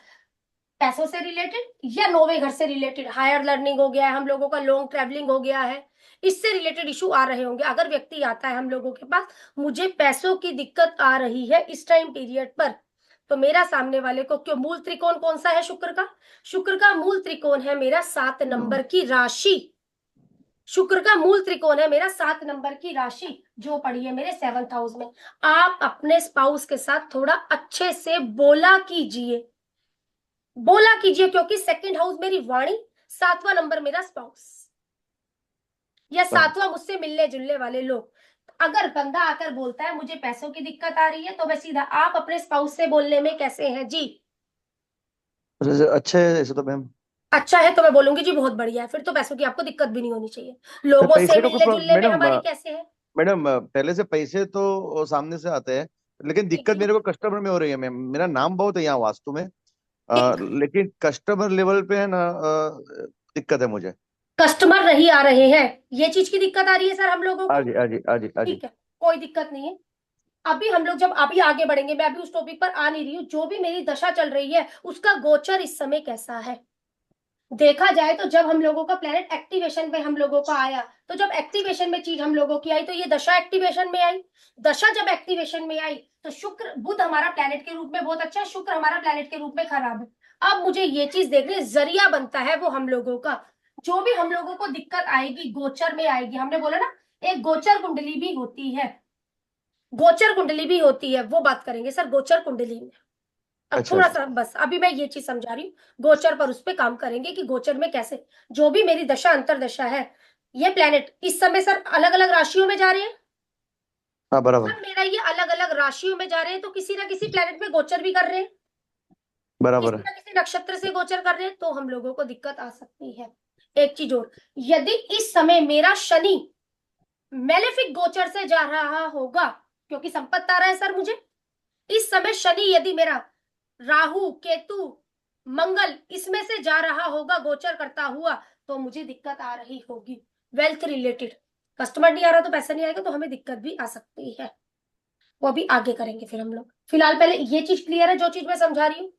[SPEAKER 1] पैसों से रिलेटेड या 9वें घर से रिलेटेड, हायर लर्निंग हो गया है हम लोगों का, लॉन्ग ट्रैवलिंग हो गया है, इससे रिलेटेड इशू आ रहे होंगे। अगर व्यक्ति आता है हम लोगों के पास मुझे पैसों की दिक्कत आ रही है इस टाइम पीरियड पर, तो मेरा सामने वाले को क्यों, मूल त्रिकोण कौन सा है शुक्र का? शुक्र का मूल त्रिकोण है मेरा 7 नंबर की राशि, शुक्र का मूल त्रिकोण है मेरा 7 नंबर की राशि जो पड़ी है मेरे 7th हाउस में। आप अपने स्पाउस के साथ थोड़ा अच्छे से बोला कीजिए, बोला कीजिए, क्योंकि 2nd हाउस मेरी वाणी, 7वां नंबर मेरा स्पाउस या 7वां मुझसे मिलने जुलने वाले लोग। अगर बंदा आकर बोलता है मुझे पैसों की दिक्कत आ रही है, तो मैं सीधा, आप अपने स्पाउस से बोलने में कैसे हैं जी?
[SPEAKER 3] अच्छे है ऐसे तो मैम।
[SPEAKER 1] अच्छा है तो मैं बोलूंगी जी बहुत बढ़िया है, फिर तो पैसों की आपको दिक्कत भी नहीं होनी चाहिए। लोगों से
[SPEAKER 3] पैसे का
[SPEAKER 1] मिलने
[SPEAKER 3] कोई
[SPEAKER 1] जुलने में
[SPEAKER 3] मैडम,
[SPEAKER 1] हमारी कैसे है?
[SPEAKER 3] मैडम पहले से पैसे तो सामने से आते हैं, लेकिन
[SPEAKER 1] जी
[SPEAKER 3] दिक्कत
[SPEAKER 1] जी,
[SPEAKER 3] मेरे को कस्टमर में हो रही है मैम। मेरा नाम बहुत है यहाँ वास्तु में,
[SPEAKER 1] ठीक,
[SPEAKER 3] लेकिन कस्टमर लेवल पे है ना, दिक्कत है मुझे।
[SPEAKER 1] कस्टमर नहीं आ रहे हैं, ये चीज की दिक्कत आ रही है सर हम लोगों को।
[SPEAKER 3] हाँ जी हाँ जी हाँ जी हाँ जी।
[SPEAKER 1] ठीक है, कोई दिक्कत नहीं है। अभी हम लोग जब अभी आगे बढ़ेंगे, मैं अभी उस टॉपिक पर आ नहीं रही हूँ, जो भी मेरी दशा चल रही है उसका गोचर इस समय कैसा है, देखा जाए तो जब हम लोगों का प्लेनेट एक्टिवेशन में हम लोगों का आया, तो जब एक्टिवेशन में चीज हम लोगों की आई तो ये दशा एक्टिवेशन में आई। दशा जब एक्टिवेशन में आई तो शुक्र, बुध हमारा प्लेनेट के रूप में बहुत अच्छा है, शुक्र हमारा प्लेनेट के रूप में खराब है। अब मुझे ये चीज देखने, जरिया बनता है वो हम लोगों का, जो भी हम लोगों को दिक्कत आएगी गोचर में आएगी। हमने बोला ना एक गोचर कुंडली भी होती है, गोचर कुंडली भी होती है, वो बात करेंगे सर गोचर कुंडली में। अब
[SPEAKER 3] अच्छा
[SPEAKER 1] थोड़ा
[SPEAKER 3] अच्छा।
[SPEAKER 1] सा बस अभी मैं ये चीज समझा रही हूँ, गोचर पर उस पे काम करेंगे कि गोचर में कैसे जो भी मेरी दशा अंतरदशा है, ये प्लेनेट इस समय सर अलग अलग राशियों में जा रहे हैं।
[SPEAKER 3] हाँ बराबर
[SPEAKER 1] अब मेरा ये अलग अलग राशियों में जा रहे हैं तो किसी ना किसी प्लेनेट में गोचर भी कर रहे हैं,
[SPEAKER 3] बराबर
[SPEAKER 1] किसी
[SPEAKER 3] है।
[SPEAKER 1] ना किसी नक्षत्र से गोचर कर रहे हैं, तो हम लोगों को दिक्कत आ सकती है। एक चीज और, यदि इस समय मेरा शनि मेलेफिक गोचर से जा रहा होगा, क्योंकि संपत्ति आ रहा है सर मुझे, इस समय शनि यदि मेरा राहु केतु मंगल इसमें से जा रहा होगा गोचर करता हुआ, तो मुझे दिक्कत आ रही होगी वेल्थ रिलेटेड। कस्टमर नहीं आ रहा तो पैसा नहीं आएगा, तो हमें दिक्कत भी आ सकती है। वो अभी आगे करेंगे फिर हम लोग, फिलहाल पहले ये चीज क्लियर है जो चीज मैं समझा रही हूँ।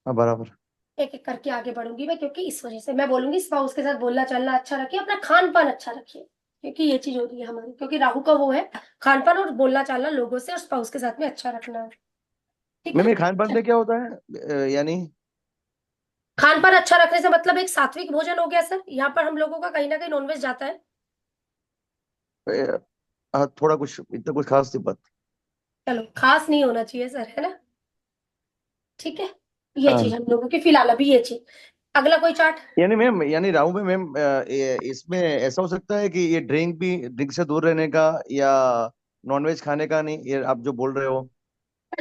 [SPEAKER 3] हाँ बराबर।
[SPEAKER 1] एक एक करके आगे बढ़ूंगी मैं, क्योंकि इस वजह से मैं बोलूंगी स्पाउस के साथ बोलना चलना अच्छा रखिए, अपना खान पान अच्छा रखिए, क्योंकि ये चीज हो रही है हमारी, क्योंकि राहु का वो है खान पान और बोलना चालना लोगों से और स्पाउस के साथ में अच्छा रखना है। ठीक
[SPEAKER 3] मैम
[SPEAKER 1] है,
[SPEAKER 3] ये खान पान पे क्या होता है यानी?
[SPEAKER 1] खान पान अच्छा रखने से मतलब एक सात्विक भोजन हो गया सर, यहाँ पर हम लोगों का कहीं ना कहीं नॉनवेज जाता है।
[SPEAKER 3] थोड़ा कुछ इतना कुछ खास नहीं बात।
[SPEAKER 1] चलो खास नहीं होना चाहिए सर, है ना? ठीक है, ये
[SPEAKER 3] हाँ
[SPEAKER 1] चीज हम लोगों की फिलहाल अभी ये चीज। अगला कोई चार्ट।
[SPEAKER 3] यानी मैम, यानी राहु में मैम इसमें ऐसा हो सकता है कि ये ड्रिंक से दूर रहने का, या नॉनवेज खाने का नहीं, ये आप जो बोल रहे हो,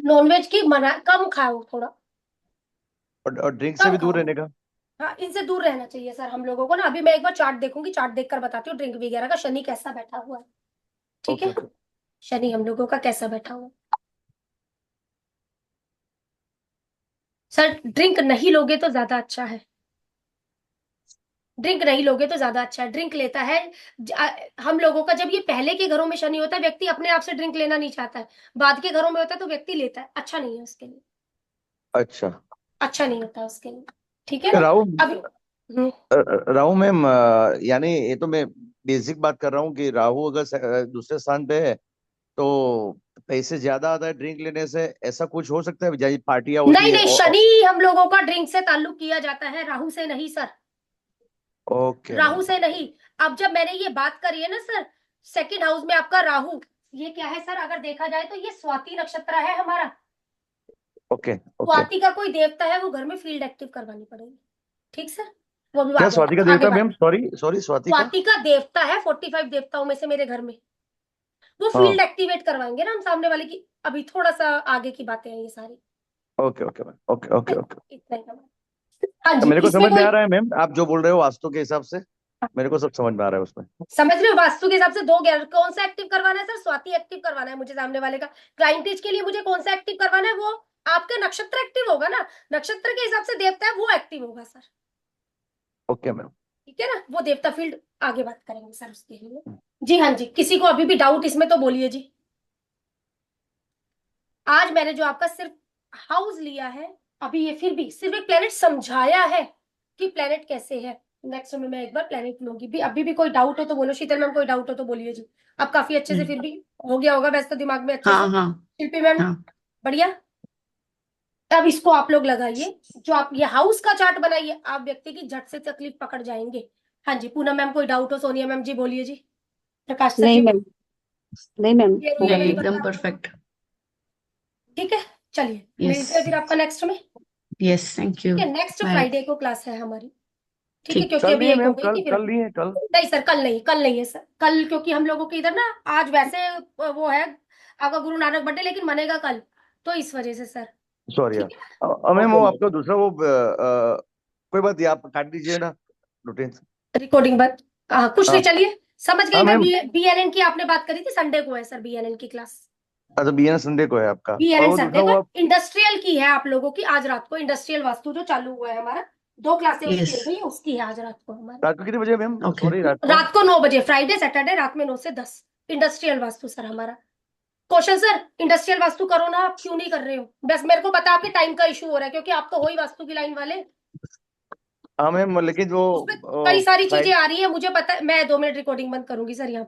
[SPEAKER 1] नॉनवेज की मना, कम खाओ थोड़ा,
[SPEAKER 3] और ड्रिंक से
[SPEAKER 1] कम
[SPEAKER 3] भी दूर
[SPEAKER 1] खाओ।
[SPEAKER 3] रहने का।
[SPEAKER 1] हाँ इनसे दूर रहना चाहिए सर हम लोगों को ना। अभी मैं एक बार चार्ट देखूंगी, चार्ट देखकर बताती हूँ ड्रिंक वगैरह का शनि कैसा बैठा हुआ है। ठीक
[SPEAKER 3] ओके
[SPEAKER 1] है,
[SPEAKER 3] ओके।
[SPEAKER 1] शनि हम लोगों का कैसा बैठा हुआ है। सर ड्रिंक नहीं लोगे तो ज्यादा अच्छा है, ड्रिंक नहीं लोगे तो ज्यादा अच्छा है। ड्रिंक लेता है हम लोगों का, जब ये पहले के घरों में शनि होता है व्यक्ति अपने आप से ड्रिंक लेना नहीं चाहता है, बाद के घरों में होता है तो व्यक्ति लेता है, अच्छा नहीं है उसके लिए,
[SPEAKER 3] अच्छा।
[SPEAKER 1] अच्छा नहीं होता उसके लिए। ठीक है ना?
[SPEAKER 3] राहु
[SPEAKER 1] अभी
[SPEAKER 3] राहु मैम, यानी ये तो मैं बेसिक बात कर रहा हूँ कि राहु अगर दूसरे स्थान पे है तो पैसे ज्यादा आता है ड्रिंक लेने से, ऐसा कुछ हो सकता है जैसे पार्टियां होती
[SPEAKER 1] नहीं
[SPEAKER 3] है
[SPEAKER 1] नहीं, शनि हम लोगों का ड्रिंक से ताल्लुक किया जाता है, राहु से नहीं सर,
[SPEAKER 3] ओके
[SPEAKER 1] राहु
[SPEAKER 3] मैम।
[SPEAKER 1] से नहीं। अब जब मैंने ये बात करी है ना सर, सेकंड हाउस में आपका राहु, ये क्या है सर, अगर देखा जाए तो ये स्वाति नक्षत्र है हमारा।
[SPEAKER 3] Okay okay.
[SPEAKER 1] स्वाति का कोई देवता है, वो घर में फील्ड एक्टिव करवानी पड़ेगी। ठीक सर, वो भी
[SPEAKER 3] क्या
[SPEAKER 1] आगे
[SPEAKER 3] स्वाति का
[SPEAKER 1] आगे
[SPEAKER 3] देवता
[SPEAKER 1] बात।
[SPEAKER 3] मैम? सॉरी सॉरी, स्वाति का?
[SPEAKER 1] स्वाति का देवता है 45 देवताओं में से मेरे घर में, वो
[SPEAKER 3] हाँ।
[SPEAKER 1] फील्ड एक्टिवेट करवाएंगे ना हम सामने वाले की। अभी थोड़ा सा आगे की बातें हैं ये सारी,
[SPEAKER 3] okay okay ma'am, okay okay okay.
[SPEAKER 1] इतना ही करवाएं। हाँ
[SPEAKER 3] तो
[SPEAKER 1] जी,
[SPEAKER 3] मेरे को
[SPEAKER 1] इसमें
[SPEAKER 3] समझ में
[SPEAKER 1] कोई
[SPEAKER 3] आ रहा है मैम, आप जो बोल रहे हो वास्तु के हिसाब से मेरे को सब समझ में आ रहा है उसमें।
[SPEAKER 1] समझ रहे हो, वास्तु के हिसाब से दो गैर, कौन सा एक्टिव करवाना है सर? स्वाति एक्टिव करवाना है मुझे सामने वाले का। क्लाइंटेज के लिए मुझे कौन सा एक्टिव करवाना है? वो आपका नक्षत्र एक्टिव होगा ना, नक्षत्र के हिसाब से देवता है वो एक्टिव होगा सर।
[SPEAKER 3] Okay ma'am.
[SPEAKER 1] ठीक है ना, वो देवता फील्ड आगे बात करेंगे सर उसके लिए। जी हाँ जी, किसी को अभी भी डाउट इसमें तो बोलिए जी। आज मैंने जो आपका सिर्फ हाउस लिया है, अभी ये फिर भी सिर्फ एक प्लेनेट समझाया है कि प्लेनेट कैसे है। नेक्स्ट में मैं एक बार प्लेनेट लूंगी भी। अभी भी कोई डाउट हो तो बोलो, शीतल मैम कोई डाउट हो तो बोलिए जी। अब काफी अच्छे से फिर भी हो गया होगा वैसे तो दिमाग में अच्छे से।
[SPEAKER 5] हाँ हाँ
[SPEAKER 1] शिल्पी मैम
[SPEAKER 5] हाँ।
[SPEAKER 1] बढ़िया। अब इसको आप लोग लगाइए, जो आप ये हाउस का चार्ट बनाइए, आप व्यक्ति की झट से तकलीफ पकड़ जाएंगे। हाँ जी, पूनम मैम कोई डाउट हो, सोनिया मैम जी बोलिए जी, प्रकाश सर जी
[SPEAKER 2] नहीं मैम,
[SPEAKER 1] बोलिए।
[SPEAKER 2] नहीं मैम,
[SPEAKER 1] ये
[SPEAKER 2] होगा
[SPEAKER 1] मेरी
[SPEAKER 2] क्लियर।
[SPEAKER 5] एकदम
[SPEAKER 1] बता-
[SPEAKER 5] परफेक्ट।
[SPEAKER 1] ठीक है, चलिए मिलते हैं
[SPEAKER 5] यस
[SPEAKER 1] फिर आपका नेक्स्ट में।
[SPEAKER 5] यस, थैंक
[SPEAKER 1] ठीक
[SPEAKER 5] यू।
[SPEAKER 1] है, नेक्स्ट
[SPEAKER 5] बाय।
[SPEAKER 1] फ्राइडे को क्लास है हमारी। ठीक है,
[SPEAKER 5] ठीक।
[SPEAKER 1] क्योंकि
[SPEAKER 3] कल
[SPEAKER 1] अभी
[SPEAKER 3] नहीं है
[SPEAKER 1] एक हो
[SPEAKER 3] मैम,
[SPEAKER 1] गई
[SPEAKER 3] कल
[SPEAKER 1] थी फिर।
[SPEAKER 3] कल नहीं है कल?
[SPEAKER 1] नहीं सर, कल नहीं, कल नहीं है सर, कल क्योंकि हम लोगों के इधर ना आज वैसे वो है आपका गुरु नानक बर्थडे, लेकिन मनेगा कल, तो इस वजह से सर।
[SPEAKER 3] सॉरी
[SPEAKER 1] ठीक
[SPEAKER 3] यार।
[SPEAKER 1] है,
[SPEAKER 3] मैम
[SPEAKER 4] ओके
[SPEAKER 3] वो
[SPEAKER 4] मैम।
[SPEAKER 3] आपका दूसरा वो कोई बात नहीं, आप काट दीजिए ना रूटीन।
[SPEAKER 1] रिकॉर्डिंग बंद। कुछ नहीं,
[SPEAKER 3] हाँ
[SPEAKER 1] चलिए समझ गई
[SPEAKER 3] हाँ
[SPEAKER 1] मैं।
[SPEAKER 3] मैम।
[SPEAKER 1] बीएनएन की आपने बात करी थी, संडे को है सर बीएनएन की क्लास।
[SPEAKER 3] अच्छा, बीएन संडे को है आपका, और
[SPEAKER 1] बीएनएन
[SPEAKER 3] वो
[SPEAKER 1] संडे
[SPEAKER 3] दूसरा
[SPEAKER 1] को
[SPEAKER 3] वो आप?
[SPEAKER 1] इंडस्ट्रियल की है आप लोगों की आज रात को, इंडस्ट्रियल वास्तु जो चालू हुआ है हमारा, दो क्लासें उसकी
[SPEAKER 5] यस।
[SPEAKER 1] हो गई है, उसकी है आज रात को हमारी।
[SPEAKER 3] रात को कितने बजे मैम?
[SPEAKER 5] ओके।
[SPEAKER 3] सॉरी, रात को?
[SPEAKER 1] रात को 9 बजे, फ्राइडे सैटरडे रात में 9 से 10, इंडस्ट्रियल वास्तु सर हमारा। क्वेश्चन सर, इंडस्ट्रियल वास्तु करो ना, आप क्यों नहीं कर रहे हो? बस मेरे को पता है आपके टाइम का इशू हो रहा है, क्योंकि आप तो हो ही वास्तु की लाइन वाले।
[SPEAKER 3] हाँ मैम, लेकिन वो
[SPEAKER 1] उसमें कई सारी चीजें
[SPEAKER 3] फ्राइडे
[SPEAKER 1] आ रही है, मुझे पता है। मैं 2 मिनट रिकॉर्डिंग बंद करूंगी सर यहाँ पे।